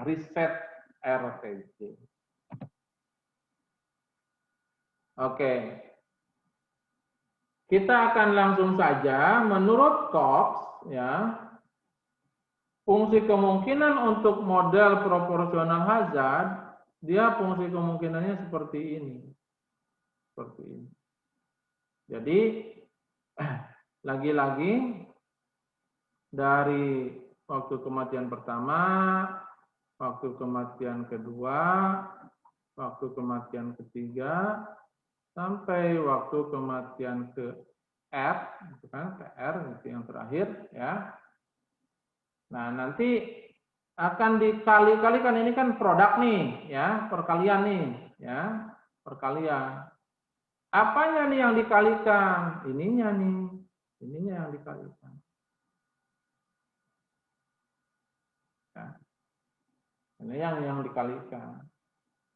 riset RTJ. Oke. Kita akan langsung saja menurut Cox ya. Fungsi kemungkinan untuk model proporsional hazard, dia fungsi kemungkinannya seperti ini. Seperti ini. Jadi lagi-lagi dari waktu kematian pertama, waktu kematian kedua, waktu kematian ketiga, sampai waktu kematian ke R, gitu kan, ke R itu yang terakhir ya. Nah, nanti akan dikali-kalikan, ini kan produk nih ya, perkalian nih ya, perkalian. Apanya nih yang dikalikan? Ininya nih. Ininya yang dikalikan. Ya. Ini yang dikalikan.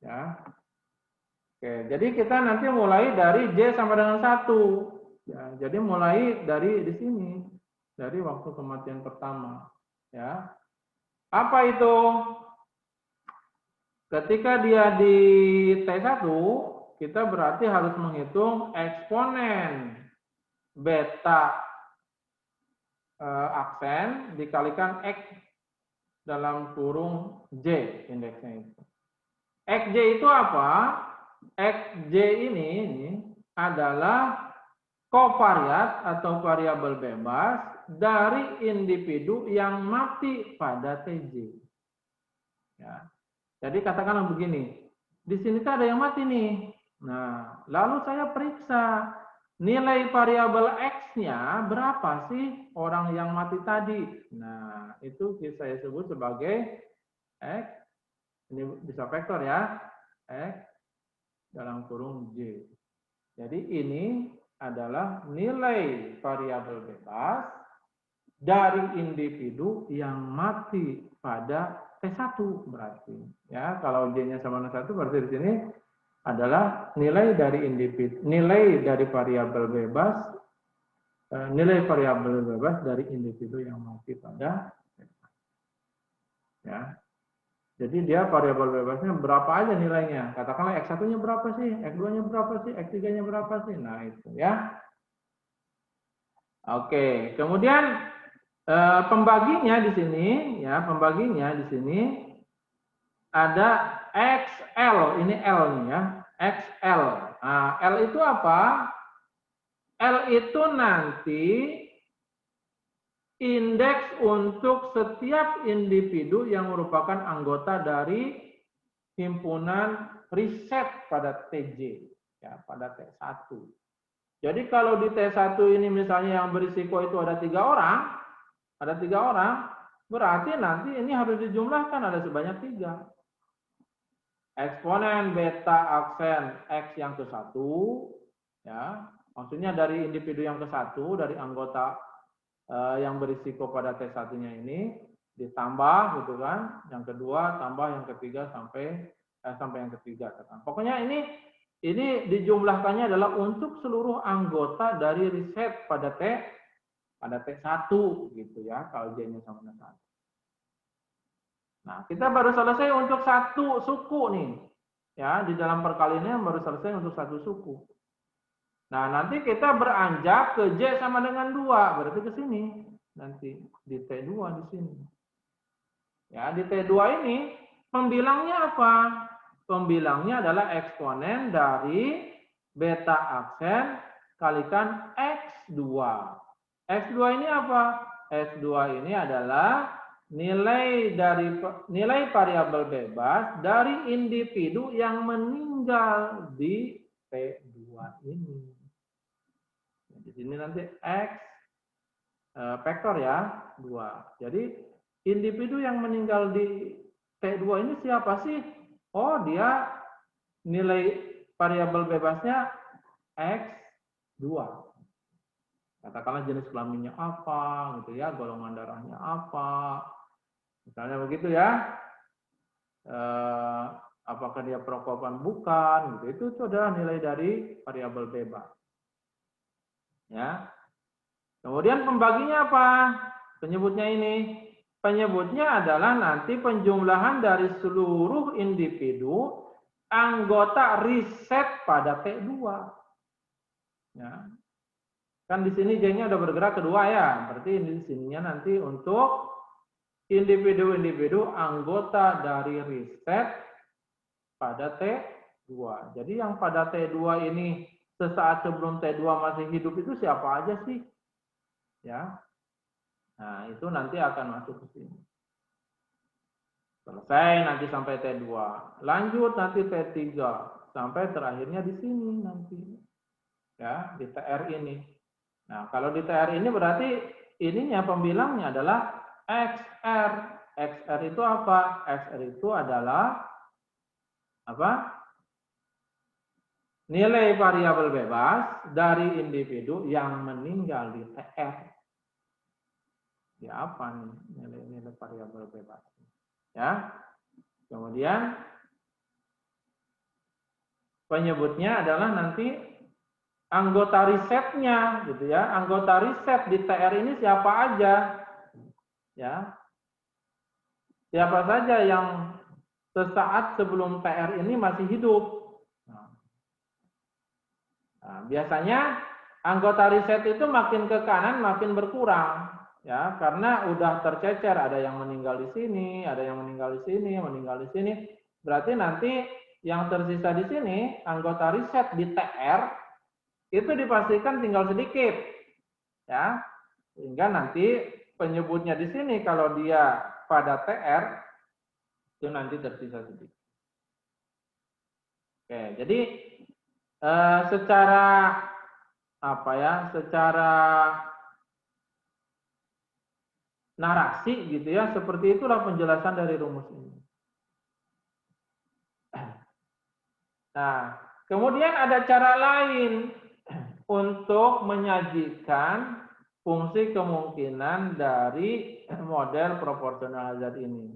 Ya. Oke, jadi kita nanti mulai dari J sama dengan 1. Ya, jadi mulai dari di sini, dari waktu kematian pertama. Ya. Apa itu? Ketika dia di T1, kita berarti harus menghitung eksponen beta aksen dikalikan X dalam kurung J indeksnya itu. XJ itu apa? XJ ini adalah kovariat atau variabel bebas dari individu yang mati pada TJ. Ya. Jadi katakanlah begini, di sini ada yang mati nih. Nah, lalu saya periksa nilai variabel X-nya berapa sih orang yang mati tadi. Nah, itu saya sebut sebagai X, ini bisa vektor ya, X dalam kurung J. Jadi ini adalah nilai variabel bebas dari individu yang mati pada T1 berarti. Ya, kalau J-nya sama dengan 1 berarti di sini adalah nilai dari individu, nilai dari variabel bebas, nilai variabel bebas dari individu yang mati pada T1. Ya. Jadi dia variabel bebasnya berapa aja nilainya. Katakanlah X1-nya berapa sih, X2-nya berapa sih, X3-nya berapa sih. Nah, itu ya. Oke, kemudian pembaginya di sini ya, pembaginya di sini ada XL, ini L nih ya, XL. Nah, L itu apa? L itu nanti indeks untuk setiap individu yang merupakan anggota dari himpunan riset pada TJ, ya, pada T1. Jadi kalau di T1 ini misalnya yang berisiko itu ada 3 orang, berarti nanti ini harus dijumlahkan ada sebanyak 3. Eksponen beta aksen X yang ke-1, ya, maksudnya dari individu yang ke-1, dari anggota yang berisiko pada T1-nya ini, ditambah gitu kan, yang kedua tambah yang ketiga sampai yang ketiga. Pokoknya ini dijumlahkannya adalah untuk seluruh anggota dari riset pada T1 gitu ya, kalau J-nya sama dengan 1. Nah, kita baru selesai untuk satu suku nih. Ya, di dalam perkaliannya baru selesai untuk satu suku. Nah, nanti kita beranjak ke J sama dengan 2, berarti ke sini. Nanti di T2 di sini. Ya, di T2 ini pembilangnya apa? Pembilangnya adalah eksponen dari beta aksen kalikan X2. X2 ini apa? X2 ini adalah nilai variabel bebas dari individu yang meninggal di T2 ini. Di sini nanti X vektor ya, 2. Jadi individu yang meninggal di T2 ini siapa sih? Oh, dia nilai variabel bebasnya X2. Katakanlah jenis kelaminnya apa, gitu ya, golongan darahnya apa, misalnya begitu ya. Apakah dia perokok bukan, gitu. Itu adalah nilai dari variabel bebas. Ya. Kemudian pembaginya apa? Penyebutnya ini. Penyebutnya adalah nanti penjumlahan dari seluruh individu anggota riset pada T2. Ya. Kan di sini J-nya udah bergerak kedua ya. Berarti di sininya nanti untuk individu-individu anggota dari riset pada T2. Jadi yang pada T2 ini sesaat sebelum T2 masih hidup itu siapa aja sih? Ya. Nah, itu nanti akan masuk ke sini. Selesai nanti sampai T2. Lanjut nanti T3 sampai terakhirnya di sini nanti. Ya, di TR ini. Nah, kalau di TR ini berarti ininya pembilangnya adalah XR. XR itu apa? XR itu adalah apa? Nilai variabel bebas dari individu yang meninggal di TR. Di apa nih nilai-nilai variabel bebas? Ya. Kemudian penyebutnya adalah nanti anggota risetnya, gitu ya. Anggota riset di TR ini siapa aja? Ya. Siapa saja yang sesaat sebelum TR ini masih hidup. Nah, biasanya anggota riset itu makin ke kanan makin berkurang, ya, karena udah tercecer, ada yang meninggal di sini, ada yang meninggal di sini, meninggal di sini. Berarti nanti yang tersisa di sini anggota riset di TR itu dipastikan tinggal sedikit, ya, sehingga nanti penyebutnya di sini kalau dia pada TR itu nanti tersisa sedikit. Oke, jadi secara apa ya, secara narasi gitu ya, seperti itulah penjelasan dari rumus ini. Nah, kemudian ada cara lain untuk menyajikan fungsi kemungkinan dari model proporsional hazard ini.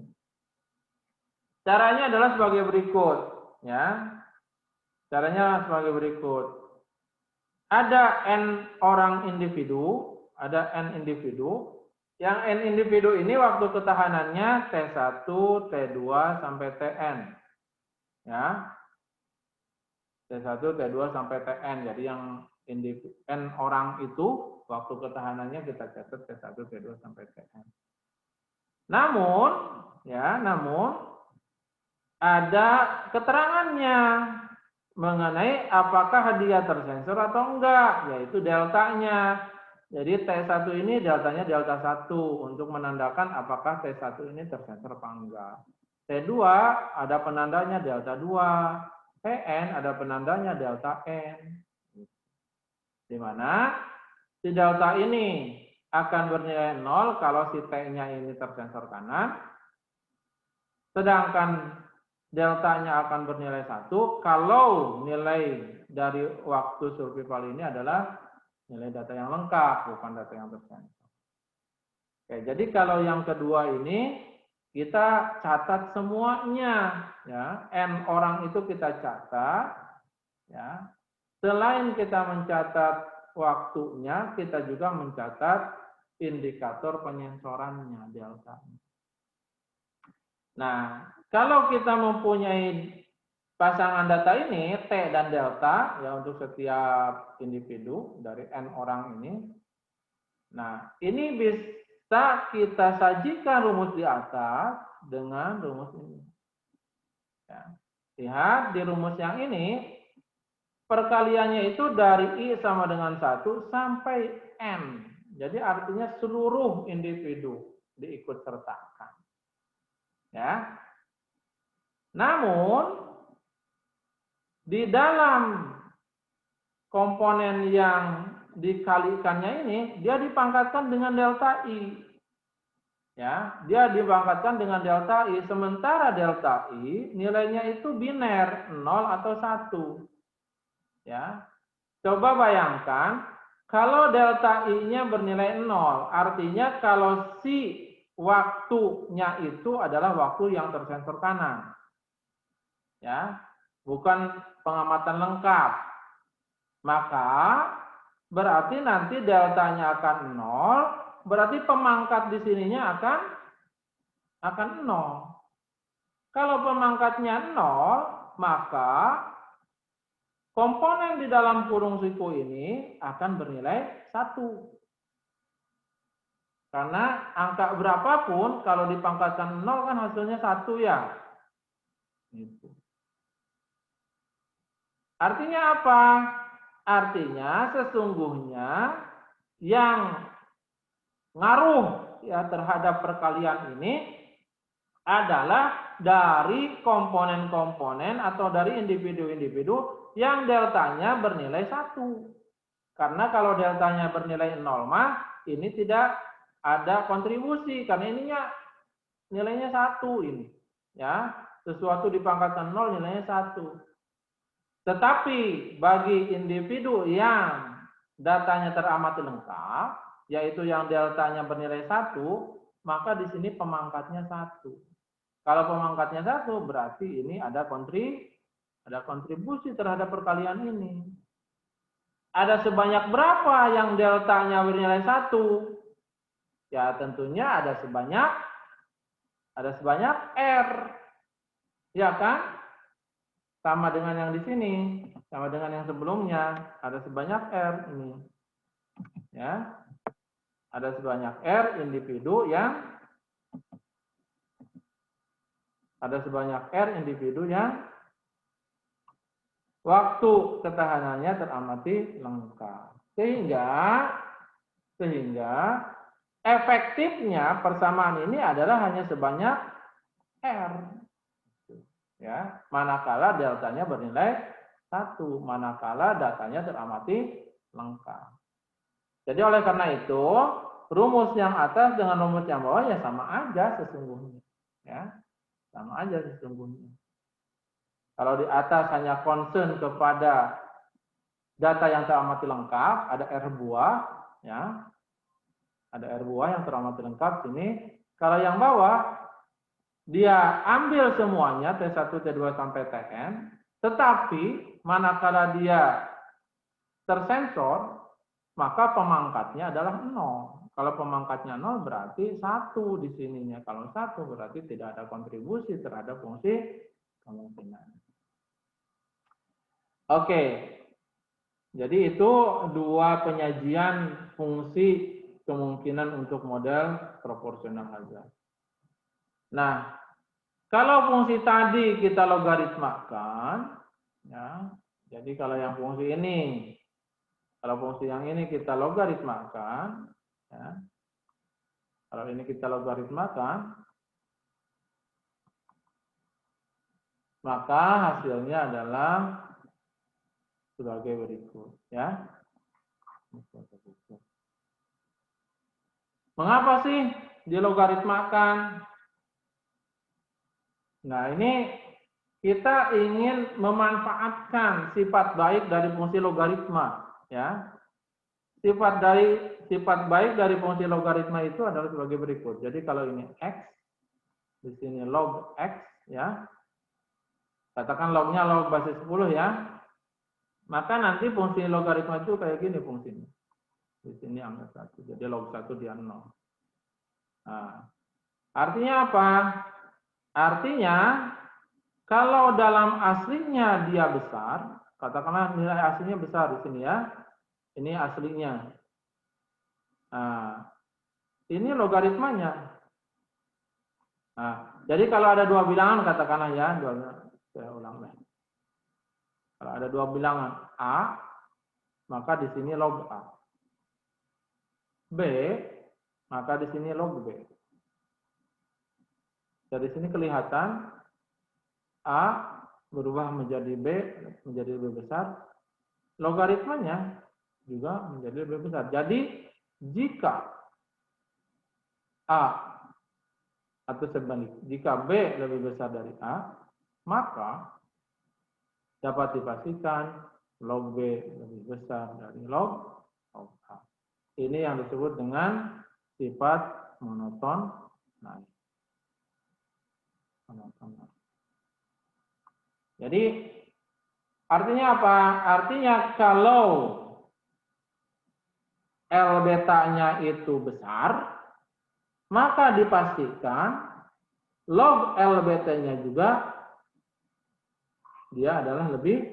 Caranya adalah sebagai berikut, ya. Caranya sebagai berikut. Ada N orang individu, ada N individu. Yang N individu ini waktu ketahanannya T1, T2 sampai Tn. Ya. T1, T2 sampai Tn. Jadi yang N orang itu waktu ketahanannya kita catat T1, T2 sampai Tn. Namun ada keterangannya mengenai apakah dia tersensor atau enggak, yaitu deltanya. Jadi T1 ini deltanya delta 1 untuk menandakan apakah T1 ini tersensor apa enggak. T2 ada penandanya delta 2, Tn ada penandanya delta N. Di mana si delta ini akan bernilai 0 kalau si T-nya ini tersensor kanan, sedangkan deltanya akan bernilai 1 kalau nilai dari waktu survival ini adalah nilai data yang lengkap, bukan data yang tersensor. Oke, jadi kalau yang kedua ini kita catat semuanya, ya. N orang itu kita catat, ya. Selain kita mencatat waktunya, kita juga mencatat indikator penyensorannya, delta. Nah, kalau kita mempunyai pasangan data ini, T dan delta, ya untuk setiap individu dari N orang ini. Nah, ini bisa kita sajikan rumus di atas dengan rumus ini. Ya. Lihat di rumus yang ini, perkaliannya itu dari I sama dengan 1 sampai N. Jadi artinya seluruh individu diikut sertakan. Ya. Namun, di dalam komponen yang dikalikannya ini, dia dipangkatkan dengan delta I. Ya, dia dipangkatkan dengan delta I, sementara delta I nilainya itu biner, 0 atau 1. Ya. Coba bayangkan, kalau delta I-nya bernilai 0, artinya kalau si waktunya itu adalah waktu yang tersensor kanan. Ya, bukan pengamatan lengkap. Maka berarti nanti deltanya akan 0, berarti pemangkat di sininya akan 0. Kalau pemangkatnya 0, maka komponen di dalam kurung siku ini akan bernilai 1. Karena angka berapapun kalau dipangkatkan 0 kan hasilnya 1 ya. Gitu. Artinya apa? Artinya sesungguhnya yang ngaruh ya terhadap perkalian ini adalah dari komponen-komponen atau dari individu-individu yang deltanya bernilai 1. Karena kalau deltanya bernilai 0 mah ini tidak ada kontribusi karena ininya nilainya 1 ini. Ya, sesuatu dipangkatkan 0 nilainya 1. Tetapi bagi individu yang datanya teramati lengkap, yaitu yang deltanya bernilai 1, maka di sini pemangkatnya 1. Kalau pemangkatnya 1, berarti ini ada kontribusi terhadap perkalian ini. Ada sebanyak berapa yang deltanya bernilai 1? Ya tentunya ada sebanyak R. Ya kan? Sama dengan yang di sini, sama dengan yang sebelumnya, ada sebanyak R ini. Ya. Ada sebanyak R individu yang waktu ketahanannya teramati lengkap. Sehingga efektifnya persamaan ini adalah hanya sebanyak R. Ya, manakala deltanya bernilai 1, manakala datanya teramati lengkap. Jadi oleh karena itu, rumus yang atas dengan rumus yang bawah ya sama aja sesungguhnya. Ya, sama aja sesungguhnya. Kalau di atas hanya concern kepada data yang teramati lengkap, ada R buah, ya. Ada R buah yang teramati lengkap sini. Kalau yang bawah, dia ambil semuanya T1, T2 sampai Tn, tetapi manakala dia tersensor, maka pemangkatnya adalah 0. Kalau pemangkatnya 0 berarti 1 di sininya. Kalau 1 berarti tidak ada kontribusi terhadap fungsi kemungkinan. Oke. Jadi itu dua penyajian fungsi kemungkinan untuk model proporsional hazard. Nah, kalau fungsi tadi kita logaritmakan, ya, jadi kalau yang fungsi ini, kalau fungsi yang ini kita logaritmakan, ya, kalau ini kita logaritmakan, maka hasilnya adalah sebagai berikut, ya. Mengapa sih dilogaritmakan? Nah, ini kita ingin memanfaatkan sifat baik dari fungsi logaritma, ya. Sifat baik dari fungsi logaritma itu adalah sebagai berikut. Jadi kalau ini x, di sini log x, ya. Katakan lognya log basis 10 ya. Maka nanti fungsi logaritma itu kayak gini fungsinya. Di sini angka 1. Jadi log 1 dia 0. Nah, artinya apa? Artinya kalau dalam aslinya dia besar, katakanlah nilai aslinya besar di sini ya. Ini aslinya. Nah, ini logaritmanya. Nah, jadi kalau ada dua bilangan, katakanlah ya, saya ulang lagi. Kalau ada dua bilangan A, maka di sini log A. B, maka di sini log B. Dari sini kelihatan A berubah menjadi B, menjadi lebih besar. Logaritmanya juga menjadi lebih besar. Jadi, jika A atau sebalik, jika B lebih besar dari A, maka dapat dipastikan log B lebih besar dari log A. Ini yang disebut dengan sifat monoton naik. Jadi artinya apa? Artinya kalau L betanya itu besar, maka dipastikan log L betanya juga dia adalah lebih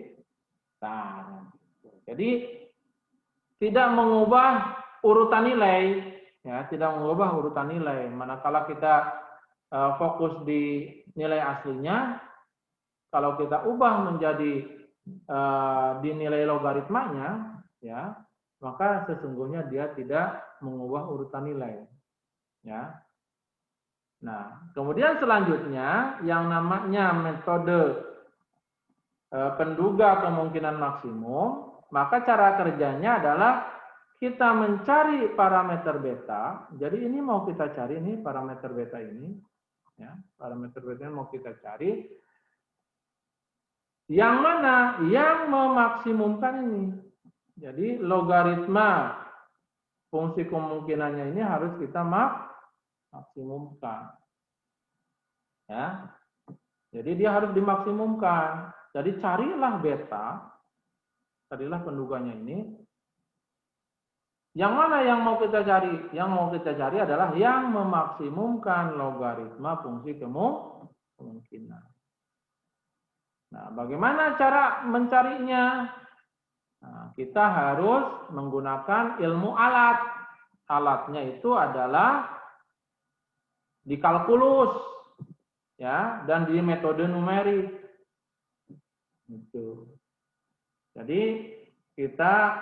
besar. Jadi tidak mengubah urutan nilai, ya, tidak mengubah urutan nilai. Manakala kita fokus di nilai aslinya, kalau kita ubah menjadi di nilai logaritmanya, ya, maka sesungguhnya dia tidak mengubah urutan nilai, ya. Nah, kemudian selanjutnya yang namanya metode penduga kemungkinan maksimum, maka cara kerjanya adalah kita mencari parameter beta. Jadi ini mau kita cari ini parameter beta ini, ya, parameter beta mau kita cari. Yang mana yang memaksimumkan ini. Jadi logaritma fungsi kemungkinannya ini harus kita maksimumkan. Ya. Jadi dia harus dimaksimumkan. Jadi carilah beta, carilah penduganya ini. Yang mana yang mau kita cari? Yang mau kita cari adalah yang memaksimumkan logaritma fungsi kemungkinan. Nah, bagaimana cara mencarinya? Nah, kita harus menggunakan ilmu alat. Alatnya itu adalah di kalkulus, ya, dan di metode numerik. Gitu. Jadi kita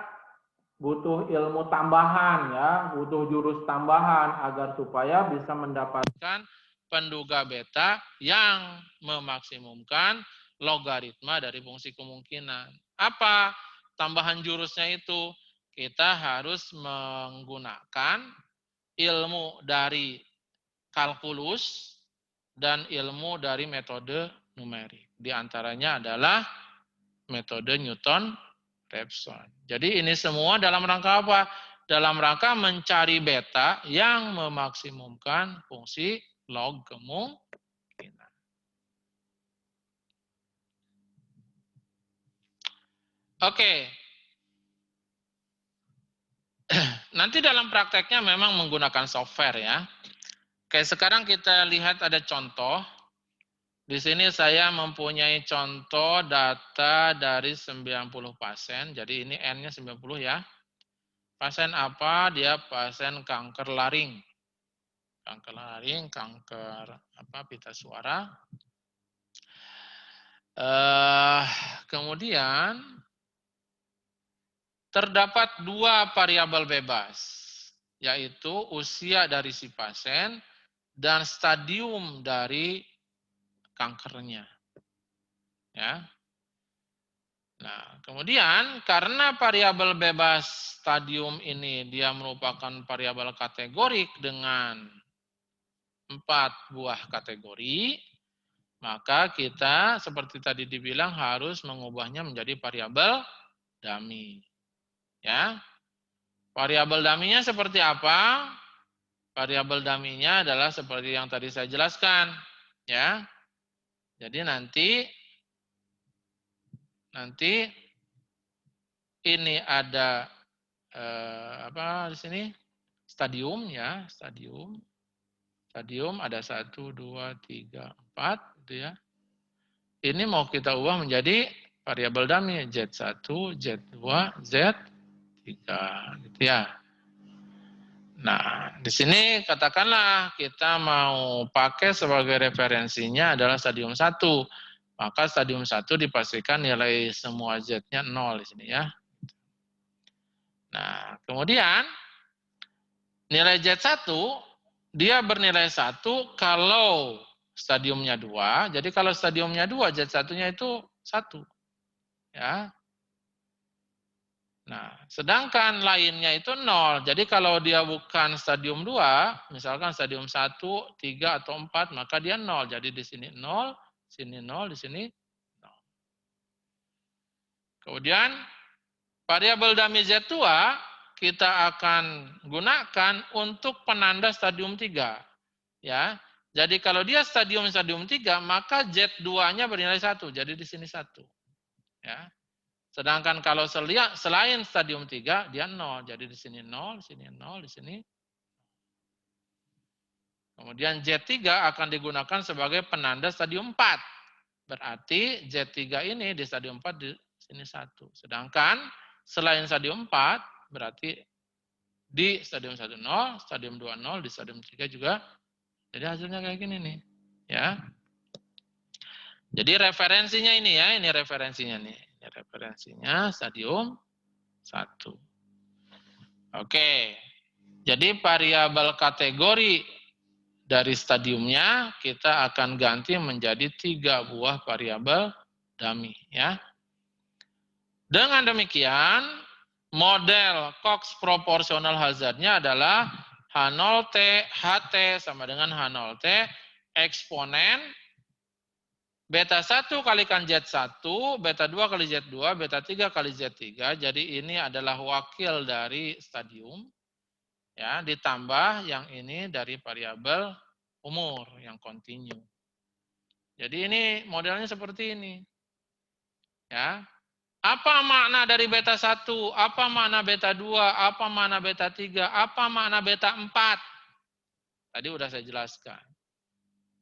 butuh ilmu tambahan, ya, butuh jurus tambahan agar supaya bisa mendapatkan penduga beta yang memaksimumkan logaritma dari fungsi kemungkinan. Apa tambahan jurusnya itu? Kita harus menggunakan ilmu dari kalkulus dan ilmu dari metode numerik. Di antaranya adalah metode Newton-Raphson. Jadi ini semua dalam rangka apa? Dalam rangka mencari beta yang memaksimumkan fungsi log kemungkinan. Oke. Nanti dalam prakteknya memang menggunakan software, ya. Oke, sekarang kita lihat ada contoh. Di sini saya mempunyai contoh data dari 90 pasien. Jadi ini N-nya 90, ya. Pasien apa? Dia pasien kanker laring. Kanker laring, kanker pita suara. Kemudian terdapat dua variabel bebas, yaitu usia dari si pasien dan stadium dari kankernya. Ya. Nah, kemudian karena variabel bebas stadium ini dia merupakan variabel kategorik dengan 4 buah kategori, maka kita seperti tadi dibilang harus mengubahnya menjadi variabel dummy. Ya. Variabel dummy-nya seperti apa? Variabel dummy-nya adalah seperti yang tadi saya jelaskan, ya. Jadi nanti ini ada di sini stadium, ya, stadium ada 1 2 3 4 gitu, ya. Ini mau kita ubah menjadi variabel dummy Z1, Z2, Z3 gitu, ya. Nah, di sini katakanlah kita mau pakai sebagai referensinya adalah stadium 1. Maka stadium 1 dipastikan nilai semua Z-nya 0 di sini ya. Nah, kemudian nilai Z1 dia bernilai 1 kalau stadiumnya 2. Jadi kalau stadiumnya 2, Z1-nya itu 1. Ya. Nah, sedangkan lainnya itu 0. Jadi kalau dia bukan stadium 2, misalkan stadium 1, 3, atau 4, maka dia 0. Jadi di sini 0, sini 0, di sini 0. Kemudian variabel dummy Z2 kita akan gunakan untuk penanda stadium 3. Ya. Jadi kalau dia stadium 3, maka Z2-nya bernilai 1. Jadi di sini 1. Ya. Sedangkan kalau selain stadium 3, dia 0. Jadi di sini 0, di sini 0, di sini. Kemudian Z3 akan digunakan sebagai penanda stadium 4. Berarti Z3 ini di stadium 4 di sini 1. Sedangkan selain stadium 4, berarti di stadium 1, 0, stadium 2, 0, di stadium 3 juga. Jadi hasilnya kayak gini nih. Ya. Jadi referensinya ini ya, ini referensinya nih. Ini referensinya stadium 1. Oke. Jadi variabel kategori dari stadiumnya kita akan ganti menjadi 3 buah variabel dummy ya. Dengan demikian, model Cox proportional hazardnya adalah H0T, HT sama dengan H0T, eksponen beta 1 kalikan Z1, beta 2 kali Z2, beta 3 kali Z3. Jadi ini adalah wakil dari stadium. Ya, ditambah yang ini dari variabel umur yang kontinu. Jadi ini modelnya seperti ini. Ya. Apa makna dari beta 1? Apa makna beta 2? Apa makna beta 3? Apa makna beta 4? Tadi udah saya jelaskan.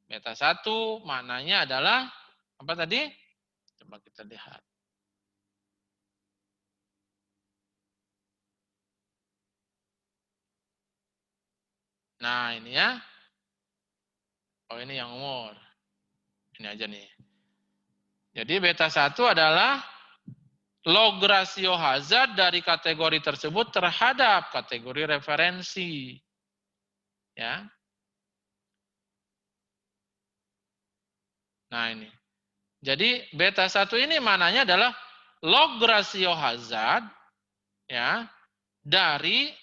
Beta 1 maknanya adalah apa tadi? Coba kita lihat. Nah, ini ya. Oh, ini yang umur. Ini aja nih. Jadi beta 1 adalah log rasio hazard dari kategori tersebut terhadap kategori referensi. Ya. Nah, ini. Jadi beta 1 ini mananya adalah log rasio hazard ya dari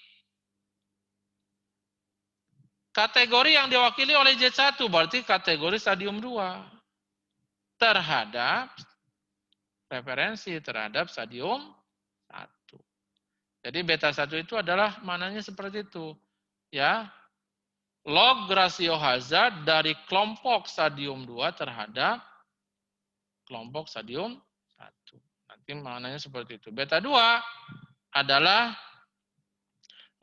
kategori yang diwakili oleh Z1, berarti kategori stadium 2 terhadap referensi terhadap stadium 1. Jadi beta 1 itu adalah mananya seperti itu. Ya. Log rasio hazard dari kelompok stadium 2 terhadap kelompok stadium 1. Nanti maknanya seperti itu. Beta 2 adalah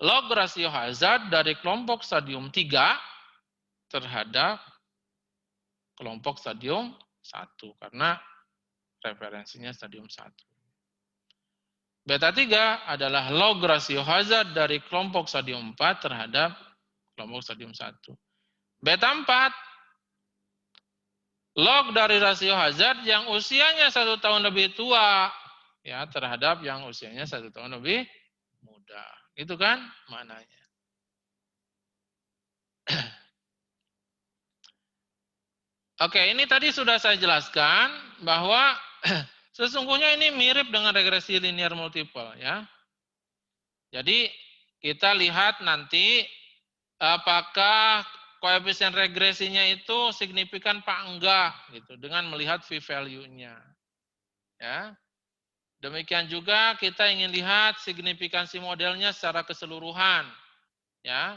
log rasio hazard dari kelompok stadium 3 terhadap kelompok stadium 1. Karena referensinya stadium 1. Beta 3 adalah log rasio hazard dari kelompok stadium 4 terhadap kelompok stadium 1. Beta 4 log dari rasio hazard yang usianya 1 tahun lebih tua ya terhadap yang usianya 1 tahun lebih muda. Itu kan maknanya. Oke, ini tadi sudah saya jelaskan bahwa sesungguhnya ini mirip dengan regresi linear multiple ya. Jadi kita lihat nanti apakah koefisien regresinya itu signifikan apa enggak gitu dengan melihat v-value-nya. Ya. Demikian juga kita ingin lihat signifikansi modelnya secara keseluruhan. Ya.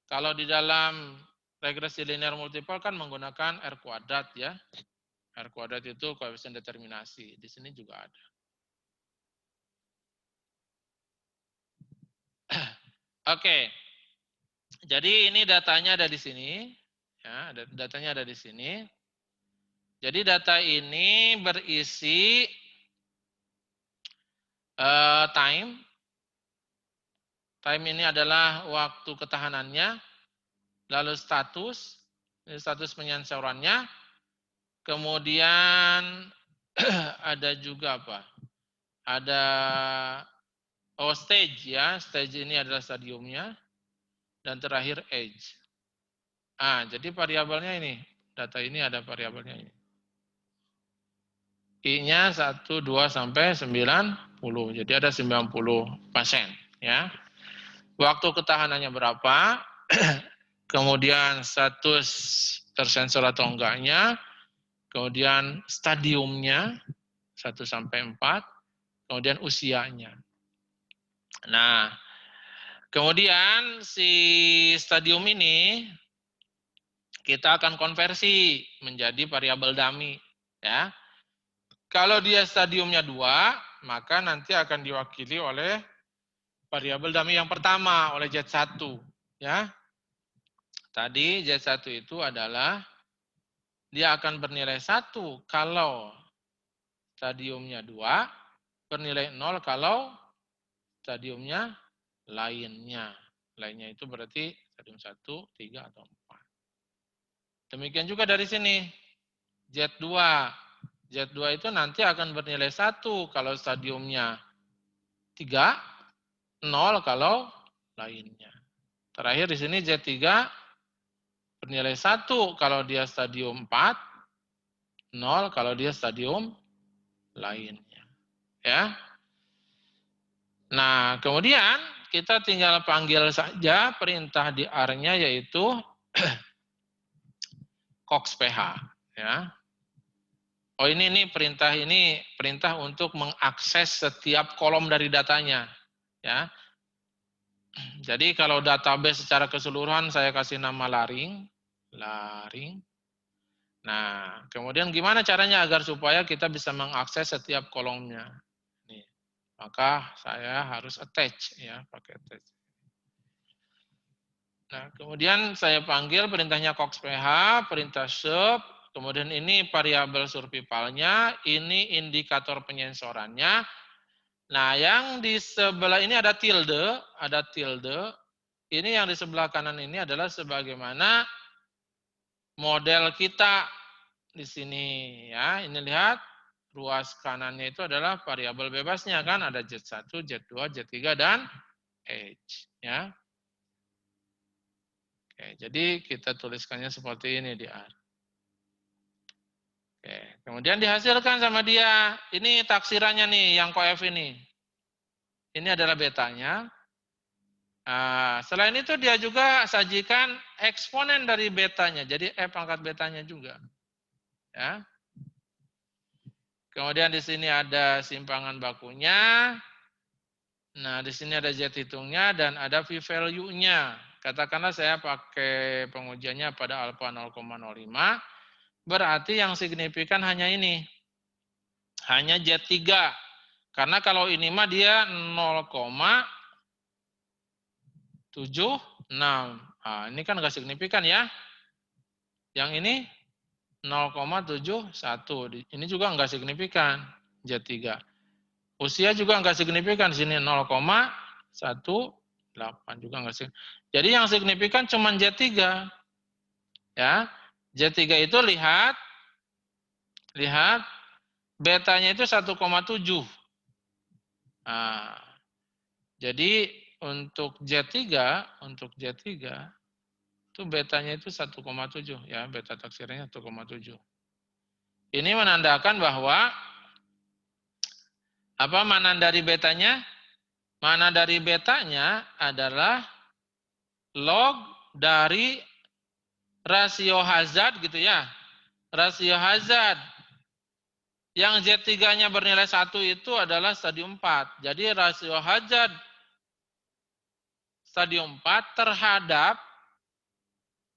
Kalau di dalam regresi linear multiple kan menggunakan R kuadrat ya. R kuadrat itu koefisien determinasi. Di sini juga ada. Oke. Jadi ini datanya ada di sini. Ya, datanya ada di sini. Jadi data ini berisi time, Time ini adalah waktu ketahanannya. Lalu status, ini status penyensorannya. Kemudian ada juga apa? Ada stage ya. Stage ini adalah stadiumnya. Dan terakhir age. Jadi variabelnya ini. Data ini ada variabelnya ini. I-nya 1, 2, sampai 90. Jadi ada 90%. Ya. Waktu ketahanannya berapa? Kemudian status tersensor atau enggaknya. Kemudian stadiumnya 1 sampai 4. Kemudian usianya. Nah, kemudian si stadium ini kita akan konversi menjadi variabel dummy. Ya. Kalau dia stadiumnya 2, maka nanti akan diwakili oleh variabel dummy yang pertama, oleh Z1. Ya. Tadi Z1 itu adalah dia akan bernilai 1 kalau stadiumnya 2, bernilai 0 kalau stadiumnya lainnya. Lainnya itu berarti stadium 1, 3, atau 4. Demikian juga dari sini. Z2. Z2 itu nanti akan bernilai 1 kalau stadiumnya 3, 0 kalau lainnya. Terakhir di sini Z3 bernilai 1 kalau dia stadium 4, 0 kalau dia stadium lainnya. Ya. Nah, kemudian kita tinggal panggil saja perintah di R-nya yaitu cox ph. Ya. Oh ini perintah untuk mengakses setiap kolom dari datanya. Ya. Jadi kalau database secara keseluruhan saya kasih nama laring. Nah, kemudian gimana caranya agar supaya kita bisa mengakses setiap kolomnya? Nih, maka saya harus attach ya, pakai attach. Nah, kemudian saya panggil perintahnya cox ph, perintah sub, kemudian ini variabel survivalnya, ini indikator penyensorannya. Nah, yang di sebelah ini ada tilde. Ini yang di sebelah kanan ini adalah sebagaimana model kita di sini ya. Ini lihat ruas kanannya itu adalah variabel bebasnya kan, ada Z1, Z2, Z3 dan age ya. Oke, jadi kita tuliskannya seperti ini di R. Oke, kemudian dihasilkan sama dia. Ini taksirannya nih, yang coef ini. Ini adalah betanya. Nah, selain itu dia juga sajikan eksponen dari betanya. Jadi F pangkat betanya juga. Ya. Kemudian di sini ada simpangan bakunya. Nah, di sini ada Z hitungnya dan ada V-value-nya. Katakanlah saya pakai pengujiannya pada alfa 0,05. Berarti yang signifikan hanya ini. Hanya Z3. Karena kalau ini mah dia 0,76. Nah, ini kan nggak signifikan ya. Yang ini 0,71. Ini juga nggak signifikan. Z3. Usia juga nggak signifikan. Di sini 0,18 juga nggak signifikan. Jadi yang signifikan cuma Z3. Ya. Z3 itu lihat betanya itu 1,7. Nah, jadi untuk Z3 itu betanya itu 1,7 ya, beta taksirannya 1,7. Ini menandakan bahwa mana dari betanya? Mana dari betanya adalah log dari rasio hazard gitu ya. Rasio hazard yang Z3-nya bernilai 1 itu adalah stadium 4. Jadi rasio hazard stadium 4 terhadap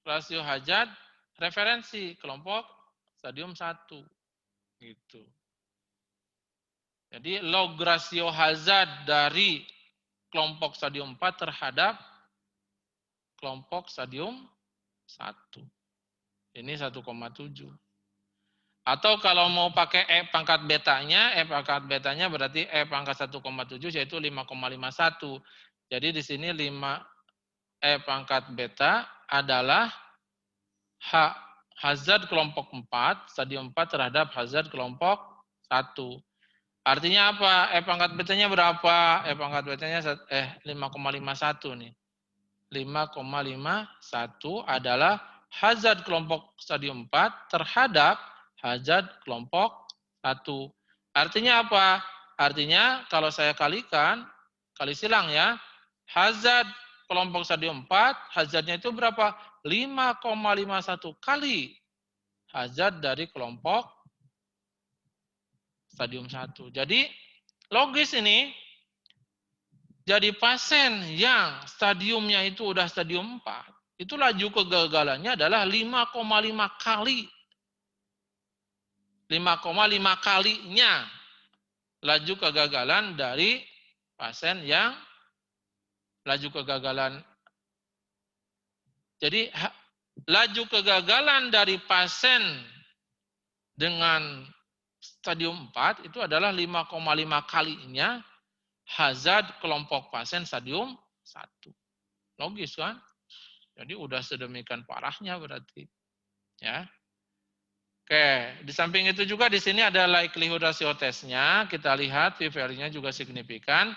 rasio hazard referensi kelompok stadium 1 gitu. Jadi log rasio hazard dari kelompok stadium 4 terhadap kelompok stadium 1. Ini 1,7. Atau kalau mau pakai E pangkat betanya berarti E pangkat 1,7 yaitu 5,51. Jadi di sini 5 E pangkat beta adalah hazard kelompok 4, stadium 4 terhadap hazard kelompok 1. Artinya apa? E pangkat betanya berapa? E pangkat betanya 5,51 nih. 5,51 adalah hazard kelompok stadium 4 terhadap hazard kelompok 1. Artinya apa? Artinya kalau saya kalikan, kali silang ya, hazard kelompok stadium 4, hazardnya itu berapa? 5,51 kali hazard dari kelompok stadium 1. Jadi logis ini, jadi pasien yang stadiumnya itu udah stadium 4, itu laju kegagalannya adalah 5,5 kali. 5,5 kalinya laju kegagalan dari pasien yang laju kegagalan. Jadi laju kegagalan dari pasien dengan stadium 4 itu adalah 5,5 kalinya hazard kelompok pasien stadium 1. Logis kan? Jadi udah sedemikian parahnya berarti. Ya. Oke, di samping itu juga di sini ada likelihood ratio testnya. Kita lihat p-value-nya juga signifikan,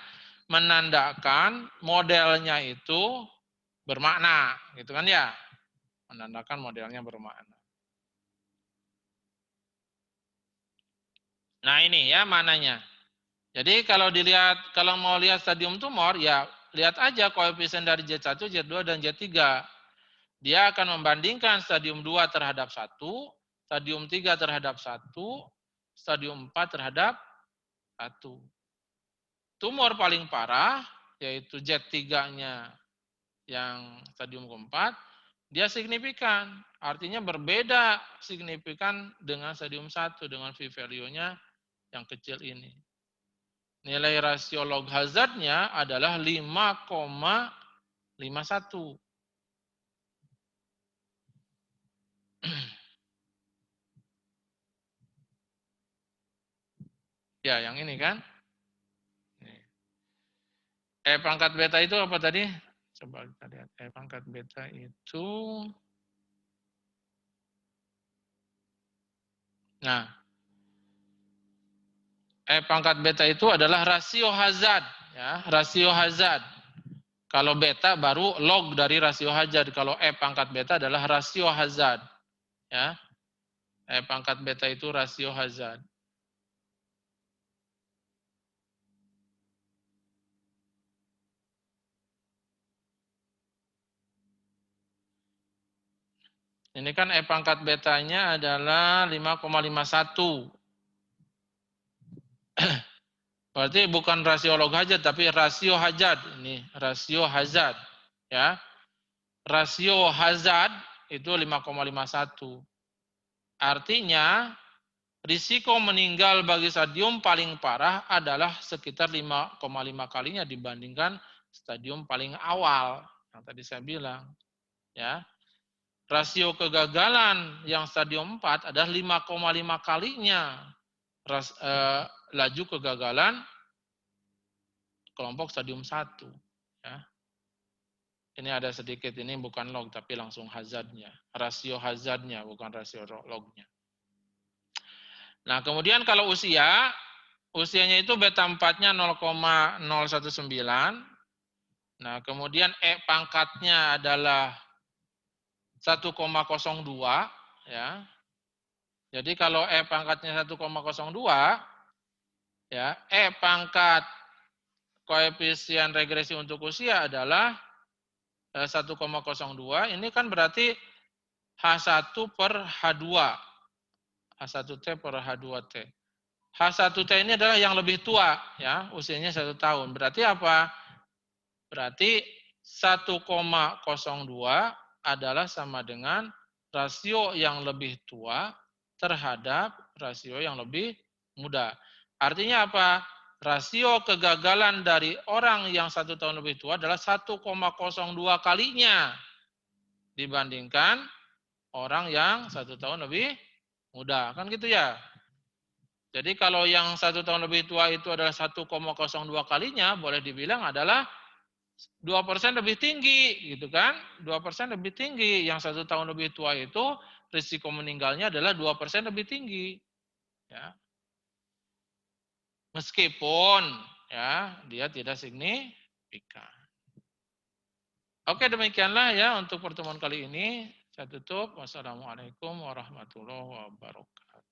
menandakan modelnya itu bermakna, gitu kan ya? Menandakan modelnya bermakna. Nah ini ya mananya. Jadi kalau dilihat, kalau mau lihat stadium tumor, ya lihat aja koefisien dari Z1, Z2, dan Z3. Dia akan membandingkan stadium 2 terhadap 1, stadium 3 terhadap 1, stadium 4 terhadap 1. Tumor paling parah, yaitu Z3-nya yang stadium keempat, dia signifikan. Artinya berbeda signifikan dengan stadium 1, dengan p-value-nya yang kecil ini. Nilai rasio log hazard-nya adalah 5,51. Ya, yang ini kan. E pangkat beta itu apa tadi? Coba kita lihat. E pangkat beta itu. Nah, E pangkat beta itu adalah rasio hazard. Ya, rasio hazard. Kalau beta baru log dari rasio hazard. Kalau E pangkat beta adalah rasio hazard. Ya, E pangkat beta itu rasio hazard. Ini kan E pangkat betanya adalah 5,51. Berarti bukan rasio log hazard, tapi rasio hazard. Ini rasio hazard. Ya, rasio hazard itu 5,51. Artinya, risiko meninggal bagi stadium paling parah adalah sekitar 5,5 kalinya dibandingkan stadium paling awal yang tadi saya bilang. Ya, rasio kegagalan yang stadium 4 adalah 5,5 kalinya laju kegagalan kelompok stadium 1. Ya. Ini ada sedikit, ini bukan log tapi langsung hazardnya. Rasio hazardnya bukan rasio lognya. Nah kemudian kalau usianya itu beta 4-nya 0,019. Nah kemudian E pangkatnya adalah 1,02 ya. Jadi kalau E pangkatnya 1,02 ya, E pangkat koefisien regresi untuk usia adalah 1,02. Ini kan berarti H1 per H2. H1T per H2T. H1T ini adalah yang lebih tua ya, usianya 1 tahun. Berarti apa? Berarti 1,02 adalah sama dengan rasio yang lebih tua terhadap rasio yang lebih muda. Artinya apa? Rasio kegagalan dari orang yang 1 tahun lebih tua adalah 1,02 kalinya dibandingkan orang yang 1 tahun lebih Mudah, kan gitu ya. Jadi kalau yang 1 tahun lebih tua itu adalah 1,02 kalinya, boleh dibilang adalah 2% lebih tinggi, gitu kan? 2% lebih tinggi. Yang 1 tahun lebih tua itu risiko meninggalnya adalah 2% lebih tinggi. Ya. Meskipun ya dia tidak signifikan. Oke, demikianlah ya untuk pertemuan kali ini. Saya tutup. Wassalamualaikum warahmatullahi wabarakatuh.